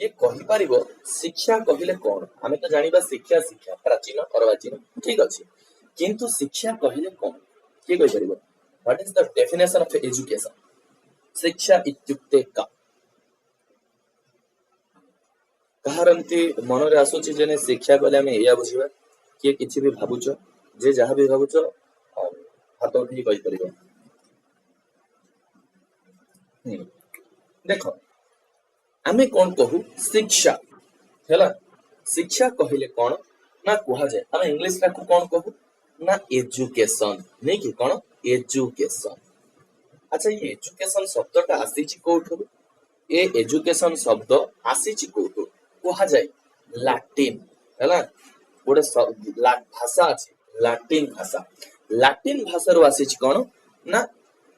किए कहि परिबो शिक्षा कहिले कोन आमे तो जानिबा शिक्षा शिक्षा प्राचीन अर्वाचीन ठीक अछि किंतु शिक्षा कहिले कोन किए कहि परिबो what is the definition of education शिक्षा इत्युक्ते का कहारंती मनरे आसुची जेने शिक्षा कले आमे एया बुझिबा किए किछि भी भाबुचो जे जहा भी भाबुचो हाथ उठी कहि परिबो देखो आमे कोन कहू शिक्षा हैला शिक्षा कहिले कोन ना कुहा जाय आमे इंग्लिश रा कोन कहू ना एजुकेशन नै कि कोन एजुकेशन अच्छा ये एजुकेशन शब्दटा आसीची कोठु ए एजुकेशन शब्द आसीची कोठु कुहा जाय लैटिन हैला गोटे भाषा अछि लैटिन भाषा रो आसीची कोन ना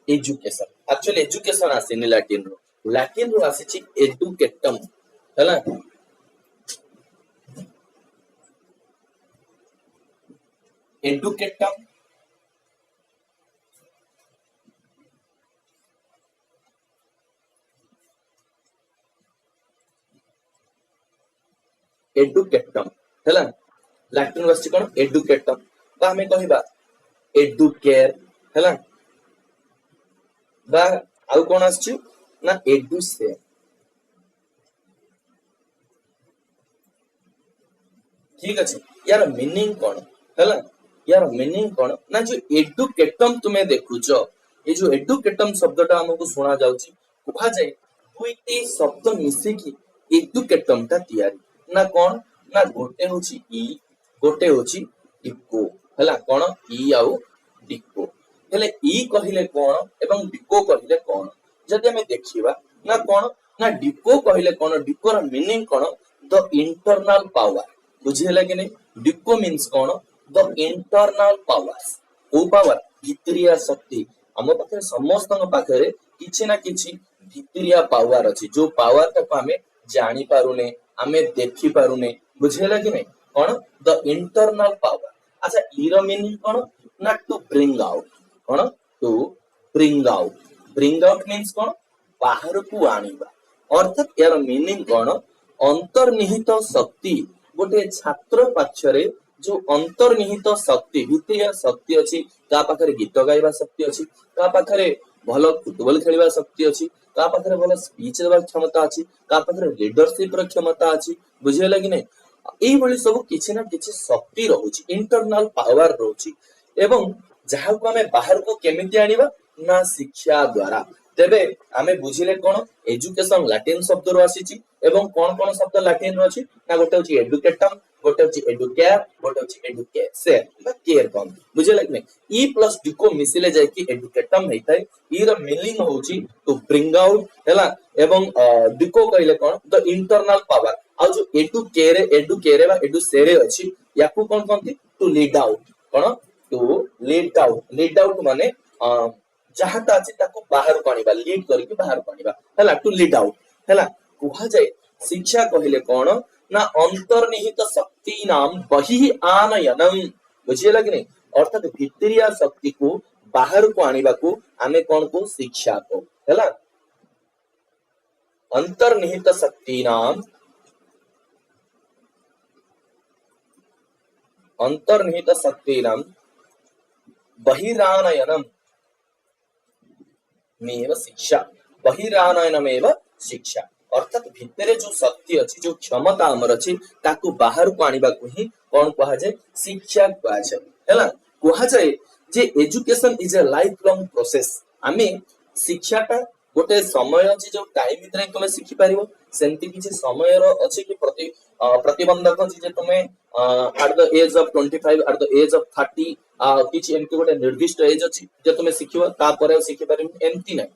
एजुकेशन एक्चुअली एजुकेशन आसीनी लैटिन रो आसीची एडुकेटम हैला एडुकेटम एडुकेटम हैला लैटिन वासी कोन एडुकेटम बा हमें कहिबा एडुकेयर हैला बा आउ कोन आछी ना एडुसे ठीक अछि यार मीनिंग कोन हैला यार मीनिंग कोन ना जो एडुकेटम तुमे देखुचो ये जो एडुकेटम शब्दटा हमकु सुना जाउची कुहा जाय दुईटी शब्द मिसी की एडुकेटम ता तयारी ना कोन ना गोटे होची ई गोटे होची डिको हैला कोन ई आउ डिको हेले ई कहिले कोन एवं डिको कहिले कोन जदि हमें देखिबा ना कोन ना डिको कहिले कोन डिको रा मीनिंग कोन द इंटरनल पावर बुझिहेला कि नै डिको मीन्स कोन द इंटरनल पावर्स ओ पावर भितरिया शक्ति हम पाखे समस्त पाखे किछि ना किछि भितरिया पावर अछि जो पावर तक हमें जानि पारुने हमें देखि पारुने बुझिहेला कि नै कोन द इंटरनल पावर अच्छा इरो मीनिंग कोन ना टू ब्रिंग आउट कोन टू ब्रिंग आउट मीन्स कोन बाहर को आनिबा अर्थात यार मीनिंग कोन अंतर्निहित शक्ति गोटे छात्र पक्षरे जो अंतर्निहित शक्ति भितरिया शक्ति अछि का पाखरे गीत गाइबा शक्ति अछि का पाखरे भलो फुटबॉल खेलिबा शक्ति अछि का पाखरे भलो स्पीच देबा क्षमता अछि का पाखरे लीडरशिप र क्षमता अछि बुझिहेला कि नै एई भली सब किछि ना किछि शक्ति रहउची इंटरनल पावर रहउची एवं जहा को हमें बाहर को केमिति आनिबा ना शिक्षा द्वारा तेबे आमे बुझिले कोन एजुकेशन लैटिन शब्द रो आसीची एवं कोन कोन शब्द लैटिन रो अछि ना गोटे होची एडुकेटम गोटे होची एडुकेयर गोटे होची एडुकेसे बा केयर कोन बुझिले कि नै ई प्लस डिको मिसिले जाय कि एडुकेटम हेतै ई रो मीनिंग होची टू ब्रिंग आउट हैला एवं डिको कहले कोन द इंटरनल पावर आ जो एडुकेरे बा एडुसेरे अछि याकू कोन कोनती टू लीड आउट कोन टू लीड आउट माने जहाटा अछि ताको बाहर पानिबा लीड करके बाहर पानिबा हैला टू लीड आउट हैला कुहा जाय शिक्षा कहिले कोन ना अंतर्निहित शक्ति नाम बहि आनयनम बुझिएला कि नै अर्थात भितरिया शक्ति को बाहर को आनिबा को आमे कोन को शिक्षा को हैला अंतर्निहित शक्ति नाम बहिरानयनम मेव शिक्षा बहिरानयनमेव शिक्षा अर्थात भितरे जो शक्ति अछि जो क्षमता हमर अछि ताकू बाहर को आनिबा को ही कोन कहा जाय शिक्षा कहा जाय हैला कहा जाय जे education is a lifelong process आमे शिक्षाटा गोटे समय अछि जो टाइम भितरे तुमे शिखि पारिबो सेंति किछि समय रो अछि कि प्रतिबंधक अछि जे तुमे at the age of 25 at the age of 30 किछि एमति गोटे निर्दिष्ट एज अछि जे तुमे शिखिबो ता परे शिखि पारिबो एमति नै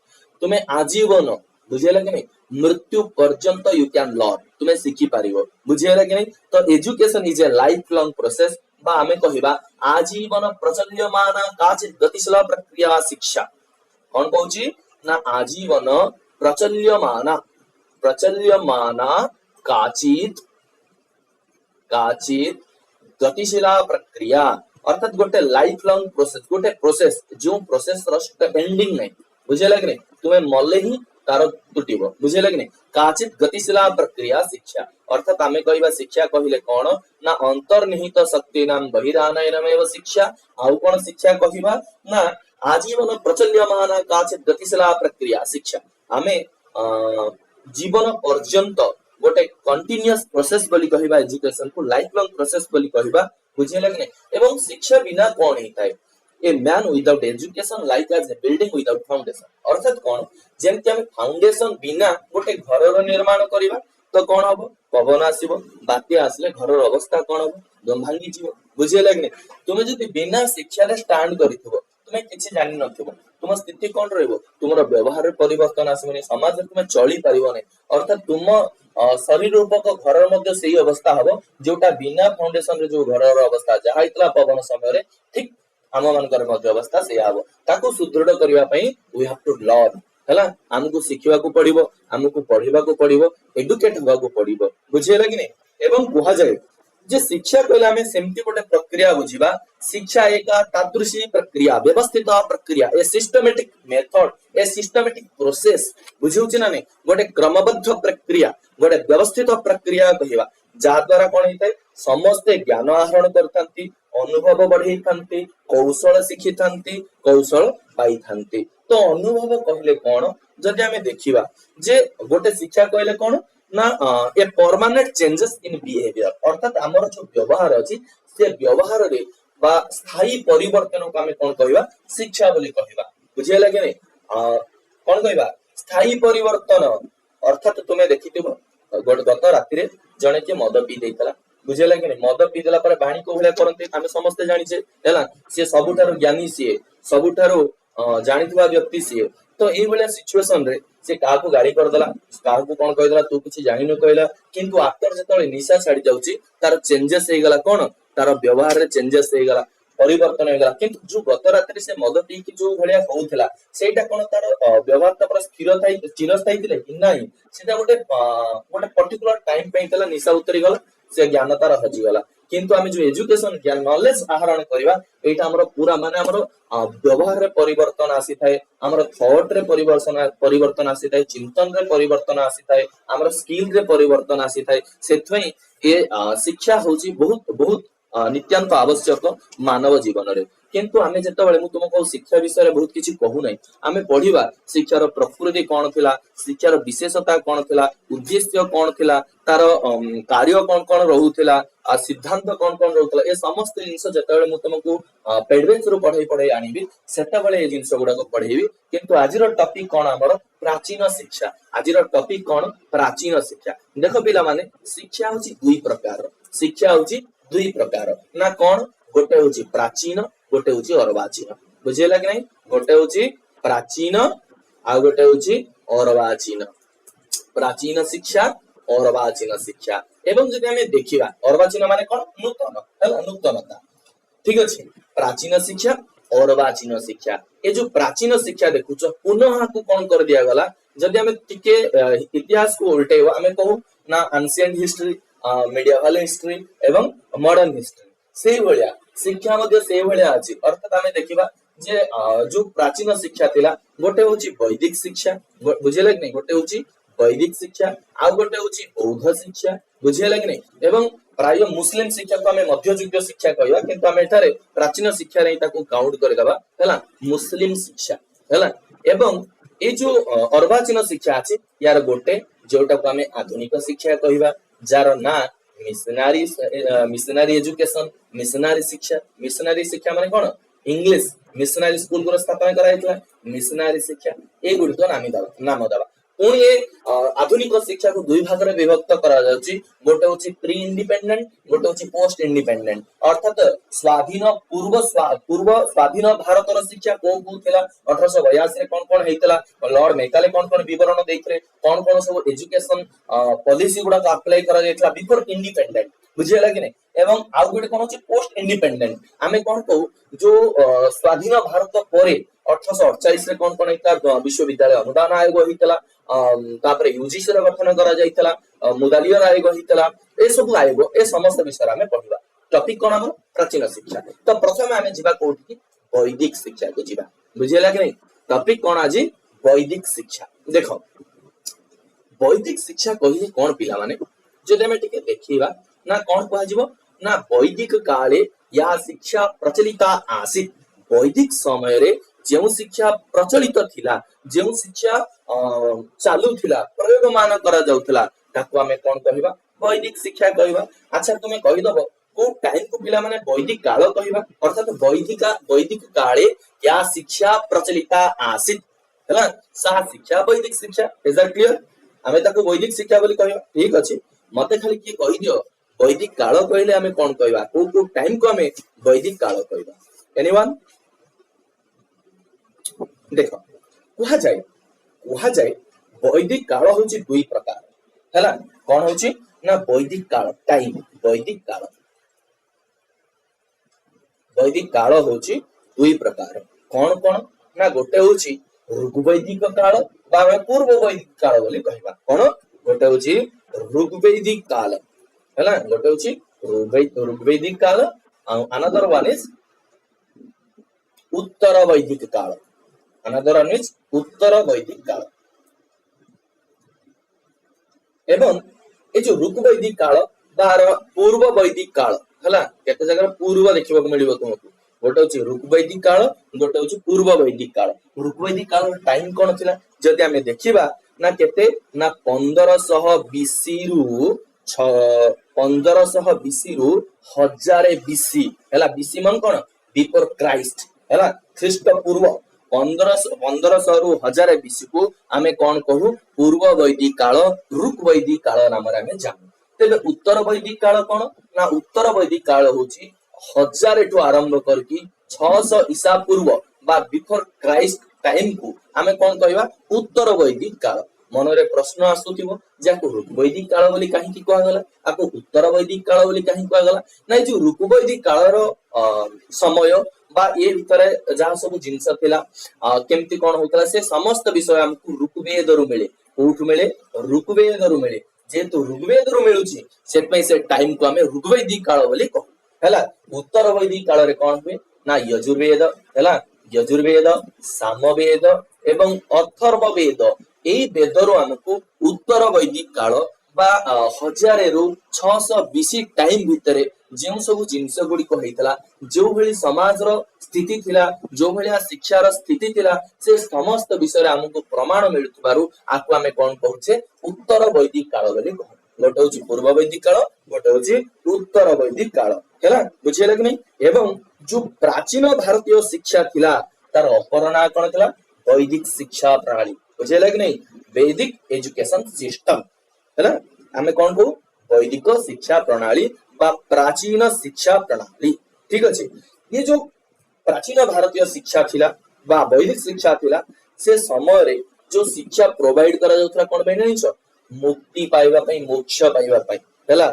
तुमे आजीवन बुझियला कि नै मृत्यु पर्यंत यू कैन लर्न तुमे शिखि पारिबो बुझियला कि नै तो education is a lifelong process बा हमें कहिबा आजीवन प्रचल्यमान काचित गतिशील प्रक्रिया शिक्षा कोन कहूची ना आजीवन प्रचल्यमान काचित गतिशील प्रक्रिया अर्थात गोटे लाइफ लॉन्ग प्रोसेस जो प्रोसेस रस्ट एंडिंग नै बुझियला कि नै तुमे मल्ले ही तार तुटिबो बुझिले कि नहीं काचित गतिशीला प्रक्रिया शिक्षा अर्थात आमे कहबा शिक्षा कहिले कोन ना अंतर्निहित शक्ति नाम बहिरानयनमेव शिक्षा आउ कोन शिक्षा कहबा ना आजीवन प्रचल्यमान काचित गतिशीला प्रक्रिया शिक्षा आमे जीवन पर्यंत गोटे कंटिन्यूअस प्रोसेस बोली कहबा एजुकेशन को लाइफ लॉन्ग प्रोसेस बोली कहबा बुझिले कि नहीं एवं शिक्षा बिना कोन हेताय a man without education like as a building without foundation अर्थात कोन जेमति हम फाउंडेशन बिना गोटे घरर निर्माण करिबा तो कोन हबो पवन आसीबो बात्या आसले घरर अवस्था कोन हबो दम भांगी जीवो बुझिले कि नहीं तुमे जदि बिना शिक्षा रे स्टैंड करिथबो तुमे किछि जानि नथिबो तुम स्थिति कोन रहइबो तुमरो व्यवहार रे परिवर्तन आसीबो समाज रे तुमे चली परिबो नै अर्थात तुम शरीर रूपक घर मध्य सही अवस्था हबो जोटा बिना फाउंडेशन रे जो घरर अवस्था जहा इतला पवन समय रे ठीक आम मानकर मध्य अवस्था से आबो ताको सुदृढ़ करबा पई वी हैव टू लर्न हला हमकु शिखिबा को पड़िबो हमकु पढिबा को पड़िबो एडुकेट होबा को पड़िबो बुझियला कि नै एवं कुहा जाय जे शिक्षा कहला में सेमति गोटे प्रक्रिया बुझिबा शिक्षा एक तादृशी प्रक्रिया व्यवस्थित प्रक्रिया ए सिस्टमैटिक मेथड ए सिस्टमैटिक प्रोसेस बुझिउछि ना नै गोटे क्रमबद्ध प्रक्रिया गोटे व्यवस्थित प्रक्रिया कहिबा जा द्वारा कोन हेतै समस्त ज्ञान आहरण करथांती अनुभव बढ़ई थांती कौशल शिखी थांती कौशल पाई थांती तो अनुभव कहले कोन जदि हमें देखिबा जे गोटे शिक्षा कहले कोन ना a permanent changes in behaviour अर्थात हमर जो व्यवहार अछि से व्यवहार रे बा स्थायी परिवर्तन को हमें कोन कहबा शिक्षा बोली कहबा बुझिया लागे नै कोन कहबा स्थायी परिवर्तन अर्थात तुमे देखिथिबो गत राति रे जणे के मद पी देइतला बुझिया लागे नै मद पी देला पर बाणी को भले करंते हमें समस्त जानि छे हैला से सबुठारो ज्ञानी से सबुठारो जानिथवा व्यक्ति से तो ए भले सिचुएशन रे से काको गाड़ी कर देला काको कोन कहि देला तू किछि जानि न कहला किंतु आफ्टर जतले निशा छाडी जाउची तार चेंजेस हे गला कोन तार व्यवहार रे चेंजेस हे गला परिवर्तन हे गला किंतु जो गत रात्रि से मद पी कि जो भलिया होउथला सेटा कोन तार व्यवहार त पर स्थिर थाई चिरस्थायी थिले कि नाही सेटा गोटे पर्टिकुलर टाइम पे तला निशा उतरी गला से ज्ञान तार हजी गला किंतु आमे जो एजुकेशन ज्ञान नॉलेज आहरण करबा एटा हमरो पूरा माने हमरो व्यवहार रे परिवर्तन आसी थाए हमरो थॉट रे परिवर्तन आसी थाए चिंतन रे परिवर्तन आसी थाए हमरो स्किल रे परिवर्तन आसी थाए सेथवई ए शिक्षा होची बहुत बहुत नित्यांत आवश्यक मानव जीवन रे किंतु आमे जत्ता बेले मु तुमको शिक्षा विषय रे बहुत किछि कहू नै आमे पढिबा शिक्षार प्रकृति कोन थिला शिक्षार विशेषता कोन थिला उद्देश्य कोन थिला तार कार्य कोन कोन रहुथिला आ सिद्धांत कोन कोन रहुथिला ए समस्त जिंस जत्ता बेले मु तुमको पेडवेज रो पढाई आनिबी सेता बेले ए जिंस गुडा को पढेबी किंतु आजिर टॉपिक कोन हमर प्राचीन शिक्षा आजिर टॉपिक कोन प्राचीन शिक्षा देखो पिला माने शिक्षा होची दुई प्रकार शिक्षा होची दुई प्रकार ना कोन गोटे होची प्राचीन गोटे होची अर्वाचीन बुझियला कि नहीं गोटे होची प्राचीन आ गोटे होची अर्वाचीन प्राचीन शिक्षा अर्वाचीन शिक्षा एवं जदि हमें देखिबा अर्वाचीन माने कोन नूतन हैला नूतनता ठीक अछि प्राचीन शिक्षा अर्वाचीन शिक्षा ए जो प्राचीन शिक्षा देखुछ पुनः को कोन कर दिया गला जदि हमें टिके इतिहास को उल्टेबा हमें कहू ना एंशिएंट हिस्ट्री मेडिएवल हिस्ट्री एवं मॉडर्न हिस्ट्री सेही भलिया शिक्षा मध्ये सेही भलिया अछि अर्थात हमें देखिबा जे जो प्राचीन शिक्षा थिला गोटे होची वैदिक शिक्षा बुझियला कि नै गोटे होची वैदिक शिक्षा आ गोटे होची बौद्ध शिक्षा बुझियला कि नै एवं प्राय मुस्लिम शिक्षा को हमें मध्ययुगीय शिक्षा कहबा किंतु हमें एठारे प्राचीन शिक्षा रे ताको काउंट कर देबा हैला मुस्लिम शिक्षा हैला एवं ए जो अर्वाचीन शिक्षा अछि यार गोटे जोटा को हमें आधुनिक शिक्षा कहबा जार ना मिशनरी एजुकेशन मिशनरी शिक्षा माने कोन इंग्लिश मिशनरी स्कूल को स्थापना कराइतला मिशनरी शिक्षा ए गुडी नाम दबा पुणी ए आधुनिक शिक्षा को दुई भाग रे विभक्त करा जाउची गोटे होची प्री इंडिपेंडेंट गोटे होची पोस्ट इंडिपेंडेंट अर्थात पूर्व स्वाधीन भारत रो शिक्षा को थिला 1882 रे कोन हेतला लॉर्ड मेकाले कोन विवरण देइथरे कोन सब एजुकेशन पॉलिसी गुडा को अप्लाई करा जायतला बिफोर इंडिपेंडेंट बुझियला कि नै एवं आउ गुडी कोन होची पोस्ट इंडिपेंडेंट आमे कोन कहू जो स्वाधीन भारत परे 1848 रे कोन हेतला विश्वविद्यालय अनुदान आयोग हेतला तापरे यूजीसी रे गठन करा जायतला मुदालियर आयोग हेतला ए सब आयोग ए समस्त विषय हमें पढिबा टॉपिक कोन हमर प्राचीन शिक्षा तो प्रथमे हमें जिबा कोठी वैदिक शिक्षा को जिबा बुझियला कि नै टॉपिक कोन आजी वैदिक शिक्षा देखो वैदिक शिक्षा कहिए कौन पिला माने जदि हमें टिके देखिबा ना कौन कहा जिवो ना वैदिक काले या शिक्षा प्रचलिता आसीत वैदिक समय रे जेउ शिक्षा प्रचलित थिला जेउ शिक्षा चालू थिला प्रयोगमान करा जाउथला ताको हमें कौन कहिबा वैदिक शिक्षा कहिबा। अच्छा तुम्हें कहि दबो को टाइम को पिला माने वैदिक काल कहिबा अर्थात वैदिक काले या शिक्षा प्रचलिता आसीत हैला सा शिक्षा वैदिक शिक्षा इज दैट क्लियर हमें ताको वैदिक शिक्षा बोली कहिबा ठीक अछि मते खाली की कहि दियो वैदिक काल कहले हमें कौन कहबा को टाइम को हमें वैदिक काल कहबा एनीवन देखो कुहा जाए वैदिक काल होची दुई प्रकार हैला कौन होची ना वैदिक काल टाइम वैदिक काल होची दुई प्रकार कौन कौन ना गोटे होची ऋग्वैदिक काल बा पूर्व वैदिक काल बोली कहबा कौन गोटे होची ऋग्वैदिक काल हैला गोटे होची ऋग्वैदिक काल अनदर वन इज उत्तर वैदिक काल अनदर वन इज उत्तर वैदिक काल एवं ए जो ऋग्वैदिक काल बार पूर्व वैदिक काल हैला केते जगह पूर्व देखिबा को मिलिबो तुमको गोटे होची ऋग्वैदिक काल गोटे होची पूर्व वैदिक काल ऋग्वैदिक काल टाइम कोन थिला जदि हमें देखिबा ना केते ना 1500 बीसी रु 1500 बीसी रु 1000 बीसी हैला बीसी मन कोन बिफोर क्राइस्ट हैला ख्रीष्ट पूर्व 1500 रु 1000 बीसी को आमे कौन कहू पूर्व वैदिक काल ऋग्वैदिक काल नाम रे आमे जानू तेबे उत्तर वैदिक काल कौन ना उत्तर वैदिक काल होची 1000 टू आरंभ करके 600 ईसा पूर्व बा बिफोर क्राइस्ट टाइम को आमे कौन कहबा उत्तर वैदिक काल मन रे प्रश्न आसुथिबो जाको ऋग्वैदिक काल बोली काहे की कहला गला आको उत्तर वैदिक काल बोली काहे कहला गला नै जो ऋग्वैदिक काल रो समय बा ये भितरे जहा सब जिंस थिला केमती कोन होतला से समस्त विषय हमकु ऋग्वेद रु मिले कोठु मिले ऋग्वेद रु मिले जेतु ऋग्वेद रु मिलुची सेट पई से टाइम को हमें ऋग्वैदिक काल बोली कहू हैला उत्तर वैदिक काल रे कोन हुए ना यजुर्वेद हैला यजुर्वेद सामवेद एवं अथर्ववेद एई वेद रु हमकु उत्तर वैदिक काल बा 1000 रु 600 बीसी टाइम भितरे जेउ सब जिंस गुडी को हेतला जो भली समाज रो स्थिति थिला जो भलिया शिक्षा रो स्थिति थिला से समस्त विषय रे हमकु प्रमाण मिलुतबारु आकु हमें कोन कहूचे उत्तर वैदिक काल बोली कहू गोटे होची पूर्व वैदिक काल गोटे होची उत्तर वैदिक काल हैला बुझियला कि नहीं एवं जो प्राचीन भारतीय शिक्षा थिला तार अपर ना कोन थिला वैदिक शिक्षा प्रणाली बुझियला कि नहीं वैदिक एजुकेशन सिस्टम हैला हमें कौन कहू वैदिक शिक्षा प्रणाली बा प्राचीन शिक्षा प्रणाली ठीक अछि ये जो प्राचीन भारतीय शिक्षा थिला बा वैदिक शिक्षा थिला से समय रे जो शिक्षा प्रोवाइड करा जाउथला कोन बे नहीं छ मुक्ति पाइबा पई मोक्ष पाइबा पई हैला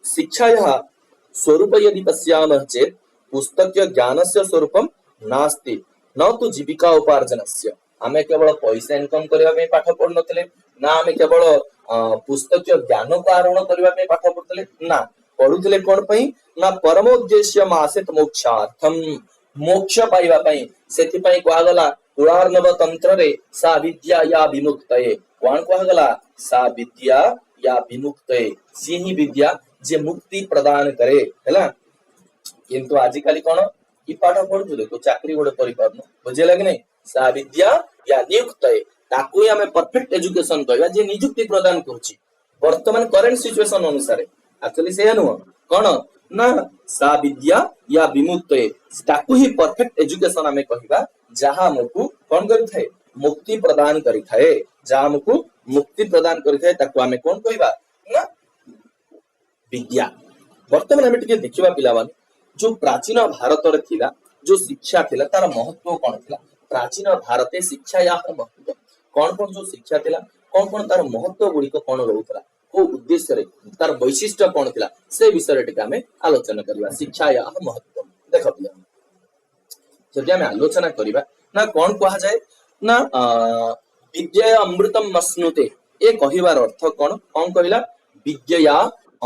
शिक्षा यह स्वरूप यदि पश्यामः चेत पुस्तकीय ज्ञानस्य स्वरूपम नास्ति न तो जीविका उपार्जनस्य हमें केवल पैसा इनकम करबा पे पाठ पढ नथले ना हमें केवल पुस्तकीय ज्ञान को आरोहण करबा पे पाठ पढतले ना पढुतले कोन पई ना परम उद्देश्य मासित मोक्षार्थम मोक्ष पाइबा पई सेति पई कोआ गला पुरार्णव तंत्र रे सा विद्या या विमुक्तये कोन कोआ गला सा विद्या या विमुक्तये सी ही विद्या जे मुक्ति प्रदान करे हैला किंतु आजिकाली कोन की पाठ पढुछु देखो चाकरी गोडे करि परनो बुझेला कि नहीं सा विद्या या नियुक्तये ताकू ही हमें परफेक्ट एजुकेशन कहबा जे नियुक्ति प्रदान करूची वर्तमान करंट सिचुएशन अनुसार एक्चुअली से नु कोन ना सा विद्या या विमुक्तये ताकू ही परफेक्ट एजुकेशन हमें कहबा जहां हमकु कोन करि थाए मुक्ति प्रदान करि थाए जहां हमकु मुक्ति प्रदान करि थाए ताकू हमें कोन कहबा ना विद्या वर्तमान हमें टिके देखिबा पिलावन जो प्राचीन भारत रे थिला जो शिक्षा थिला तार महत्व कोन थिला प्राचीन भारते शिक्षा या महत्व कोन जो शिक्षा थिला कोन तार महत्व गुडी को कोन रहउतला को उद्देश्य रे तार वैशिष्ट्य कोन थिला से विषय रे टिके हमें आलोचना करबा शिक्षा या महत्व देखो पिला जदि हमें आलोचना करबा ना कोन कहा जाए ना विद्या अमृतम मस्नुते ए कहिबार अर्थ कोन कहला विद्या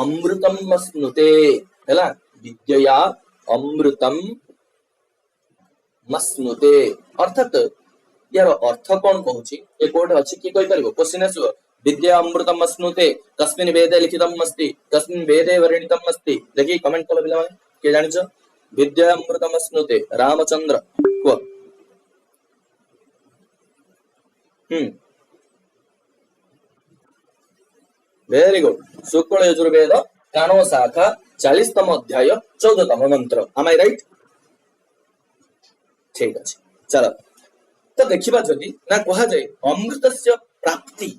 अमृतम मस्नुते हैला विद्या अमृतम मस्नुते अर्थात यार अर्थ कोन कहूची ए कोड अछि की कहि परबो क्वेश्चन आसो विद्या अमृतम अश्नुते कस्मिन् वेदे लिखितम् अस्ति कस्मिन् वेदे वर्णितम् अस्ति देखि कमेंट कलो पिला माने के जानि छ विद्या अमृतम अश्नुते रामचंद्र को वेरी गुड शुक्ल यजुर्वेद कानो शाखा 40तम अध्याय 14तम मंत्र am I right ठीक अछि चलो तो देखिबा जदि ना कहा जाय अमृतस्य प्राप्ति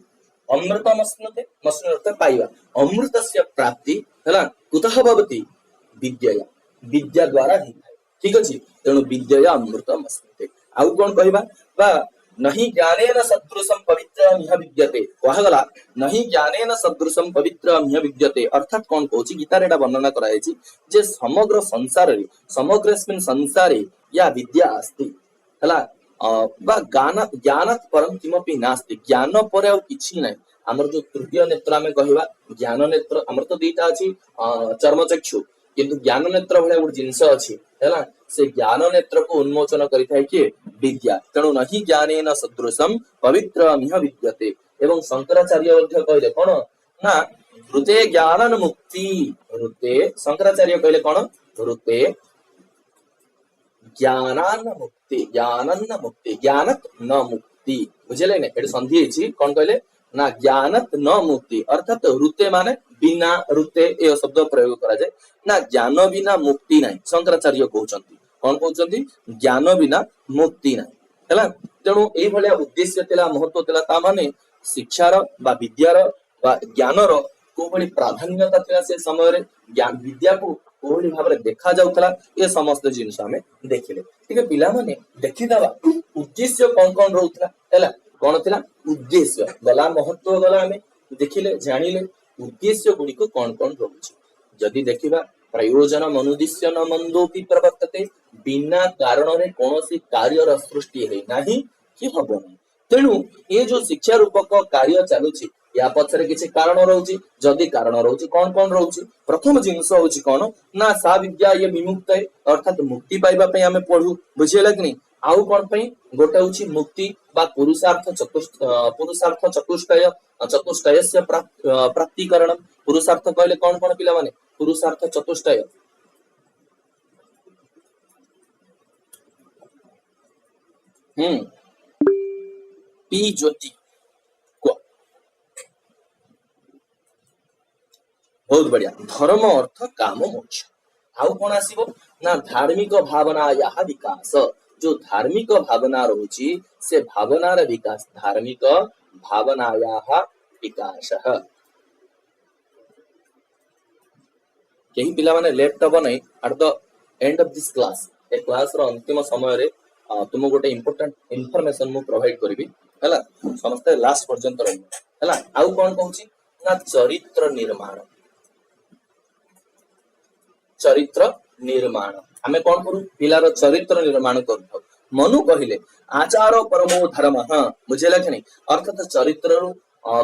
अमृतम अश्नुते मस्नुते पाइबा अमृतस्य प्राप्ति हला कुतः भवति विद्यया विद्या द्वारा ही ठीक अछि तेणु विद्यया अमृतम अश्नुते आउ कोन कहबा बा नहीं ज्ञानेन सदृशम पवित्रम यह विद्यते कहा गला नहीं ज्ञानेन सदृशम पवित्रम यह विद्यते अर्थात कोन कहछि गीता रेडा वर्णना कराय छि जे समग्र संसार रे समग्रस्मिन् संसारे या विद्या अस्ति हला बा ज्ञानात् परम किमपि नास्ति ज्ञान परे और किछि नै हमर जो तृतीय नेत्र आमे कहबा ज्ञान नेत्र हमर तो दुईटा अछि चर्म चक्षु किंतु ज्ञान नेत्र भले एक जिंस अछि हैला से ज्ञान नेत्र को उन्मोचन करिथाय कि विद्या तेणु नहि ज्ञानेन सदृशम पवित्रमिह विद्यते एवं शंकराचार्य मध्य कहले कोन ना ऋते ज्ञानन मुक्ति ऋते शंकराचार्य कहले कोन ऋते ज्ञानान मुक्ति ज्ञानन मुक्ति ज्ञानत न मुक्ति बुझले ने एडी संधि अछि कोन कहले ना ज्ञानत न मुक्ति अर्थात ऋते माने बिना ऋते ए शब्द प्रयोग करा जाय ना ज्ञान बिना मुक्ति नाही शंकराचार्य कहउचंती कोन कहउचंती ज्ञान बिना मुक्ति नाही हैला तेणु एई भलिया उद्देश्य तेला महत्व तेला ता माने शिक्षार बा विद्यार बा ज्ञानर को भली प्राधान्यता तेला से समय रे ज्ञान विद्या को कोहली भाबरे देखा जाउतला ए समस्त जिंस हमें देखिले ठीक है पिला माने देखि दबा उद्देश्य कोन रहउतला हैला कोन थिला उद्देश्य गला महत्व गला हमें देखिले जानिले उद्देश्य गुडी को कोन रहउछि जदि देखिबा प्रयोजन मनुदिश्य न मंदोपि प्रवर्तते बिना कारण रे कोनोसी कार्यर सृष्टि है नाही कि हबो नै तेणु ए जो शिक्षा रूपक कार्य चालुछि या पछरे किछि कारण रहउछि जदि कारण रहउछि कोन रहउछि प्रथम जिंस होछि कोन ना सा विद्या ये विमुक्त है अर्थात मुक्ति पाइबा पई हमें पढू बुझियला कि नै आउ कोन पई गोटे होछि मुक्ति बा पुरुषार्थ चतुष्टयस्य प्राप्तिकरण पुरुषार्थ कहले कोन पिला माने पुरुषार्थ चतुष्टय पी ज्योति को बहुत बढ़िया धर्म अर्थ काम मोक्ष आउ कोन आसीबो ना धार्मिक भावना या विकास जो धार्मिक भावना रहुछि से भावनार विकास धार्मिक भावनाया विकास कहीं पिला माने लैपटॉप नै at the end of this class ए क्लास रो अंतिम समय रे तुम गोटे इंपोर्टेंट इंफॉर्मेशन मु प्रोवाइड करबी हला समस्त लास्ट पर्यंत रहू हला आउ कोन कहूची ना चरित्र निर्माण हमें कौन करू पिलार चरित्र निर्माण करू मनु कहिले आचार परमो धर्म बुझे लखनी अर्थात चरित्र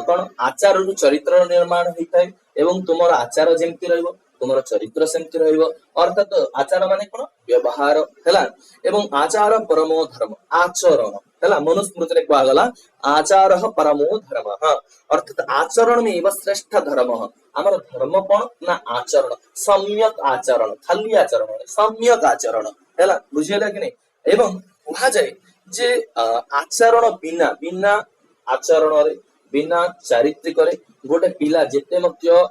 कौन आचार रु चरित्र निर्माण होइताय एवं तुमर आचार जेमति रहइबो तुमर चरित्र सेमति रहइबो अर्थात आचार माने कोन व्यवहार हैला एवं आचार परमो धर्म आचरण हैला मनुस्मृति रे कहला गला आचारः परमो धर्म अर्थात आचरण में एव श्रेष्ठ धर्म हमर धर्म कोन ना आचरण सम्यक आचरण खाली आचरण सम्यक आचरण हैला बुझियला कि नै एवं कहा जाय जे आचरण बिना बिना आचरण रे बिना चारित्रिक रे गोटे पिला जेते मध्य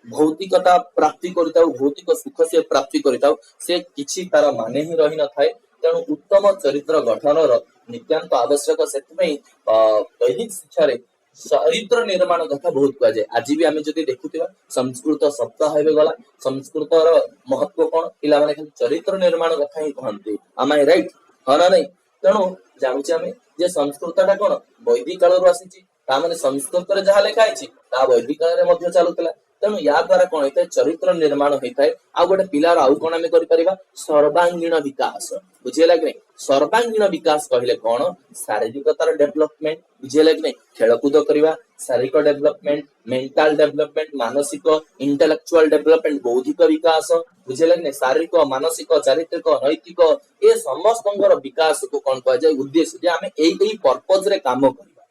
भौतिकता प्राप्ति करताउ भौतिक सुख से प्राप्ति करताउ से किछि तार माने ही रही न थाए तेणु उत्तम चरित्र गठन नित्यांत आवश्यक सेतमै वैदिक शिक्षा रे चरित्र निर्माण कथा बहुत कहा जाए आज भी आमे जदि देखुतिबा संस्कृत सप्ताह हेबे गला संस्कृत रो महत्व कोन पिला माने खाली चरित्र निर्माण कथा ही कहंती am I right हना नै तेणु जानुचे आमे जे संस्कृतटा कोन वैदिक काल रो आसीची ता माने संस्कृत रे जहा लेखा आइची ता वैदिक काल रे मध्ये चालुतला तेणु या द्वारा कोन होइताय चरित्र निर्माण होइताय आ गोटे पिलार आउ कोन आमे करि परिबा सर्वांगीण विकास बुझियला कि नै सर्वांगीण विकास कहले कोन शारीरिकतार डेवलपमेंट बुझियला कि नै खेलकूद करिबा शारीरिक डेवलपमेंट मेंटल डेवलपमेंट मानसिक इंटेलेक्चुअल डेवलपमेंट बौद्धिक विकास बुझियला कि नै शारीरिक मानसिक चारित्रिक नैतिक ए समस्तंगर विकास को कोन कह जाय उद्देश्य जे आमे एई पर्पज रे काम करिबा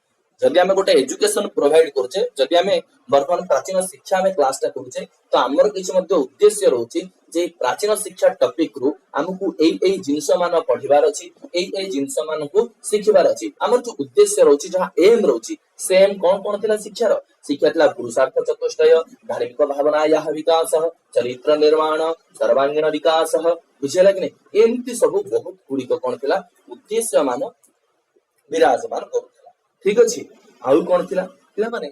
जदि आमे गोटे एजुकेशन प्रोवाइड करछे जदि आमे वर्तमान प्राचीन शिक्षा आमे क्लास टा करछे तो हमर किछ मध्ये उद्देश्य रहउची जे प्राचीन शिक्षा टॉपिक रु हमकु एई जिंस मान पढिबार अछि एई जिंस मान को सिखिबार अछि हमर जो उद्देश्य रहउची जहा एम रहउची सेम कोन कोन थिला शिक्षार शिक्षा थिला पुरुषार्थ चतुष्टय धार्मिक भावना या विकास चरित्र निर्माण सर्वांगीण विकास बुझिला कि नहीं एमती सब बहुत गुडी कोन थिला उद्देश्य मान विराजमान करूला ठीक अछि आउ कोन थिला थिला माने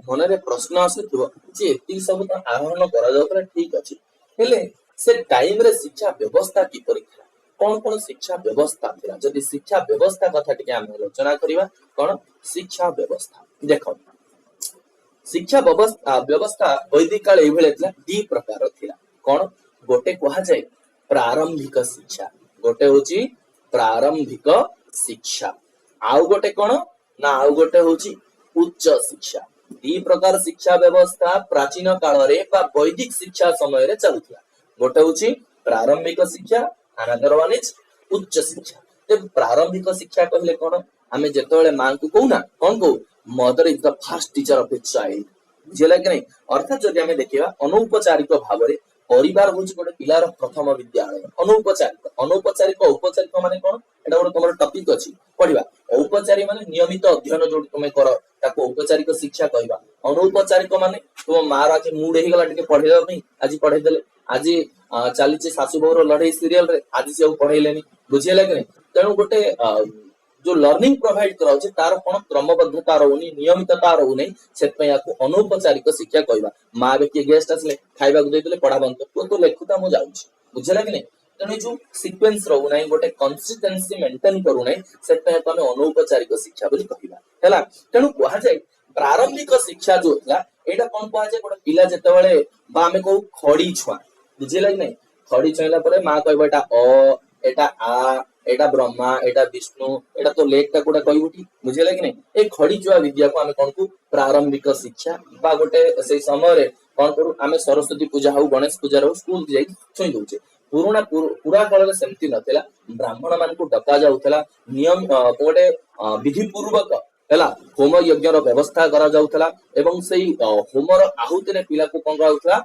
मनरे प्रश्न आसुथिबो जे एती सब त आरोहण करा जाउतला ठीक अछि हेले से टाइम रे शिक्षा व्यवस्था की परीक्षा कौन कौन शिक्षा व्यवस्था थिला जदि शिक्षा व्यवस्था कथा टिके हम आलोचना करिवा कोन शिक्षा व्यवस्था देखो शिक्षा व्यवस्था वैदिक काल एभले थिला दी प्रकार थिला कोन गोटे कहा जाय प्रारंभिक शिक्षा गोटे होची प्रारंभिक शिक्षा आउ गोटे कोन ना आउ गोटे होची उच्च शिक्षा दी प्रकार शिक्षा व्यवस्था प्राचीन काल रे बा वैदिक शिक्षा समय रे चलुथिला गोटे होची प्रारंभिक शिक्षा अनदर वन इज उच्च शिक्षा ते प्रारंभिक शिक्षा कहले कोन हमें जेतोले मां को कहूना कोन को mother is the first teacher of a child बुझिला कि नहीं अर्थात जदि हमें देखिबा अनौपचारिक भाव रे परिवार होची गोटे पिलार प्रथम विद्यालय अनौपचारिक औपचारिक माने कोन एटा गोटे तमर टॉपिक अछि पढिबा औपचारिक माने नियमित अध्ययन जो तुमे कर ताको औपचारिक शिक्षा कहबा अनौपचारिक माने तुम मार आज मूड हे गला टिके पढेबा पई आज पढे देले आज चालीचे सासु बहुर लड़ाई सीरियल रे आज से पढेलेनी बुझिला कि नहीं तेणु गोटे जो लर्निंग प्रोवाइड कराउचे तार कोन क्रमबद्धता रहउनी नियमितता रहउनी सेत याको अनौपचारिक शिक्षा कहबा मा के गेस्ट असले खाइबा को देले पढा बंद तो लेखुता मु जाउची बुझिला कि नहीं तेणु जो सीक्वेंस रहउ नाही गोटे कंसिस्टेंसी मेंटेन करू नाही सेत याको हम अनौपचारिक शिक्षा बोली कहबा हैला तेणु कहा जाय प्रारंभिक शिक्षा जो हला एटा कोन कहा जाय गोटे पिला जते बेले बा हमें को खड़ी छुआ बुझिला कि नहीं खड़ी छइला परे मा कहबा एटा अ एटा आ एटा ब्रह्मा एटा विष्णु एटा तो लेख टा कोडा कहबुटी बुझिला कि नहीं ए खड़ी छुआ विद्या को हमें कोन को प्रारंभिक शिक्षा बा गोटे से समय रे कोन करू हमें सरस्वती पूजा हो गणेश पूजा रो स्कूल जाई छुई दोचे पूरा काल रे सेमती नथिला ब्राह्मण मान को डका जाउथला नियम गोटे विधि पूर्वक हैला होम यज्ञ रो व्यवस्था करा जाउथला एवं सेई होम रो आहुति रे पिला को कोन कराउथला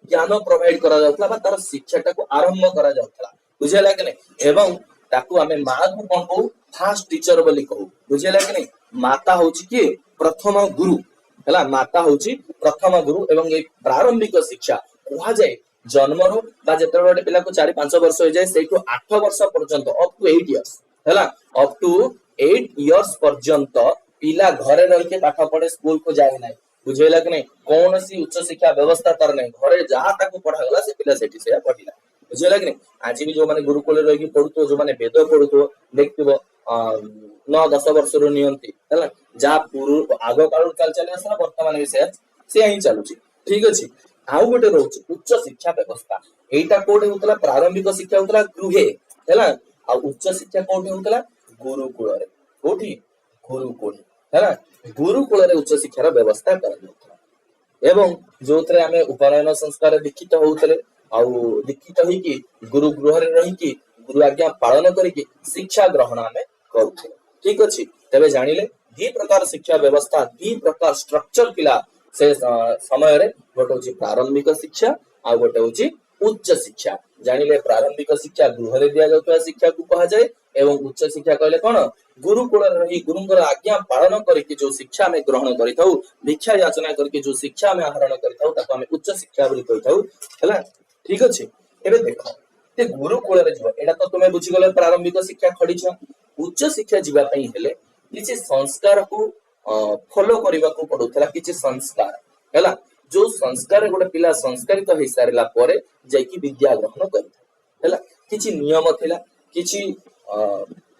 ज्ञान प्रोवाइड करा जाउथला बा तार शिक्षाटा को आरंभ करा जाउथला बुझिला कि नहीं एवं ताकू हमें मां को कोन कहू फर्स्ट टीचर बोली कहू बुझिला कि नहीं माता होची कि प्रथम गुरु हैला माता होची प्रथम गुरु एवं ए प्रारंभिक शिक्षा कहा जाय जन्म रो बा जेते गोटे पिला को 4-5 वर्ष हो जाय सेठो 8 वर्ष पर्यंत अप टू 8 इयर्स हैला अप टू 8 इयर्स पर्यंत पिला घरे रह के पाठ पढ़े स्कूल को जाय नाही बुझेला कि नहीं कौन सी उच्च शिक्षा व्यवस्था कर नहीं घरे जहां तक पढ़ा गला से पिला सेठी से पढ़िला बुझेला कि नहीं आज भी जो माने गुरुकुल रही पढ़ुतो जो माने वेद पढ़ुतो देखथिबो 9-10 वर्ष रो नियंती हैला जा पूर्व आगो काल चल चले आसला वर्तमान विषय से ही चलुची ठीक अछि आउ गोटे रहउची उच्च शिक्षा व्यवस्था एटा कोड होतला प्रारंभिक शिक्षा होतला गृहे हैला आ उच्च शिक्षा कोड होतला गुरुकुल रे कोठी गुरुकुल हैला गुरुकुल रे उच्च शिक्षा रो व्यवस्था करल एवं जोतरे हमें उपनयन संस्कार दीक्षित होउतले आ दीक्षित होई कि गुरु गृह रे रही कि गुरु आज्ञा पालन करी कि शिक्षा ग्रहण हमें करूथे ठीक अछि तबे जानिले दी प्रकार शिक्षा व्यवस्था दी प्रकार स्ट्रक्चर पिला से समय रे गोटे होची प्रारंभिक शिक्षा आ गोटे होची उच्च शिक्षा जानिले प्रारंभिक शिक्षा गृह रे दिया जाउतवा शिक्षा को कहा जाय एवं उच्च शिक्षा कहले कोन गुरुकुल रही गुरुंकर आज्ञा पालन करके जो शिक्षा में ग्रहण करिथाउ भिक्षा याचना करके जो शिक्षा में आहरण करिथाउ ताको हमें उच्च शिक्षा बोली कहिथाउ हैला ठीक अछि एबे देखो ते गुरुकुल रे जो एटा तो तुमे बुझी गले प्रारंभिक शिक्षा खड़ी छ उच्च शिक्षा जीवा पई हेले किछि संस्कार को फॉलो करबा को पडुथला किछि संस्कार हैला जो संस्कार गोटे पिला संस्कारित हो सारला परे जाय कि विद्या ग्रहण करिथा हैला किछि नियम थिला किछि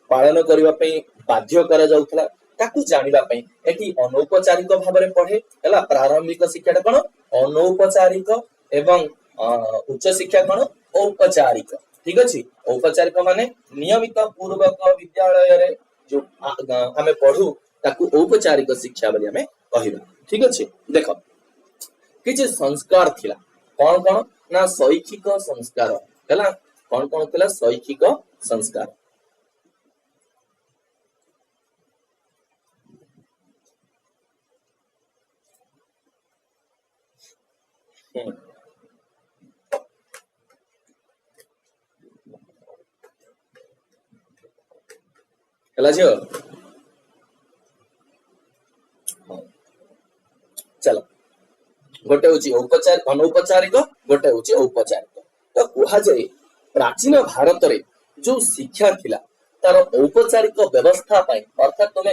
पालन करबा पई बाध्य करा जाउथला ताकू जानिबा पई एठी अनौपचारिक भाबरे पढे हैला प्रारंभिक शिक्षाटा कोन अनौपचारिक एवं उच्च शिक्षा कोन औपचारिक ठीक अछि औपचारिक माने नियमित पूर्वक विद्यालय रे जो हमें पढू ताकू औपचारिक शिक्षा बोली हमें कहिबा ठीक अछि देखो किछि संस्कार थिला कोन कोन ना शैक्षिक संस्कार हैला कोन कोन थिला शैक्षिक संस्कार ହେଲା ଝିଅ ଚାଲ ଗୋଟେ ହଉଛି ଅନୌପଚାରିକ ଗୋଟେ ହଉଛି ଔପଚାରିକ। ତ କୁହାଯାଏ ପ୍ରାଚୀନ ଭାରତରେ ଯୋଉ ଶିକ୍ଷା ଥିଲା ତାର ଔପଚାରିକ ବ୍ୟବସ୍ଥା ପାଇଁ ଅର୍ଥାତ୍ ତମେ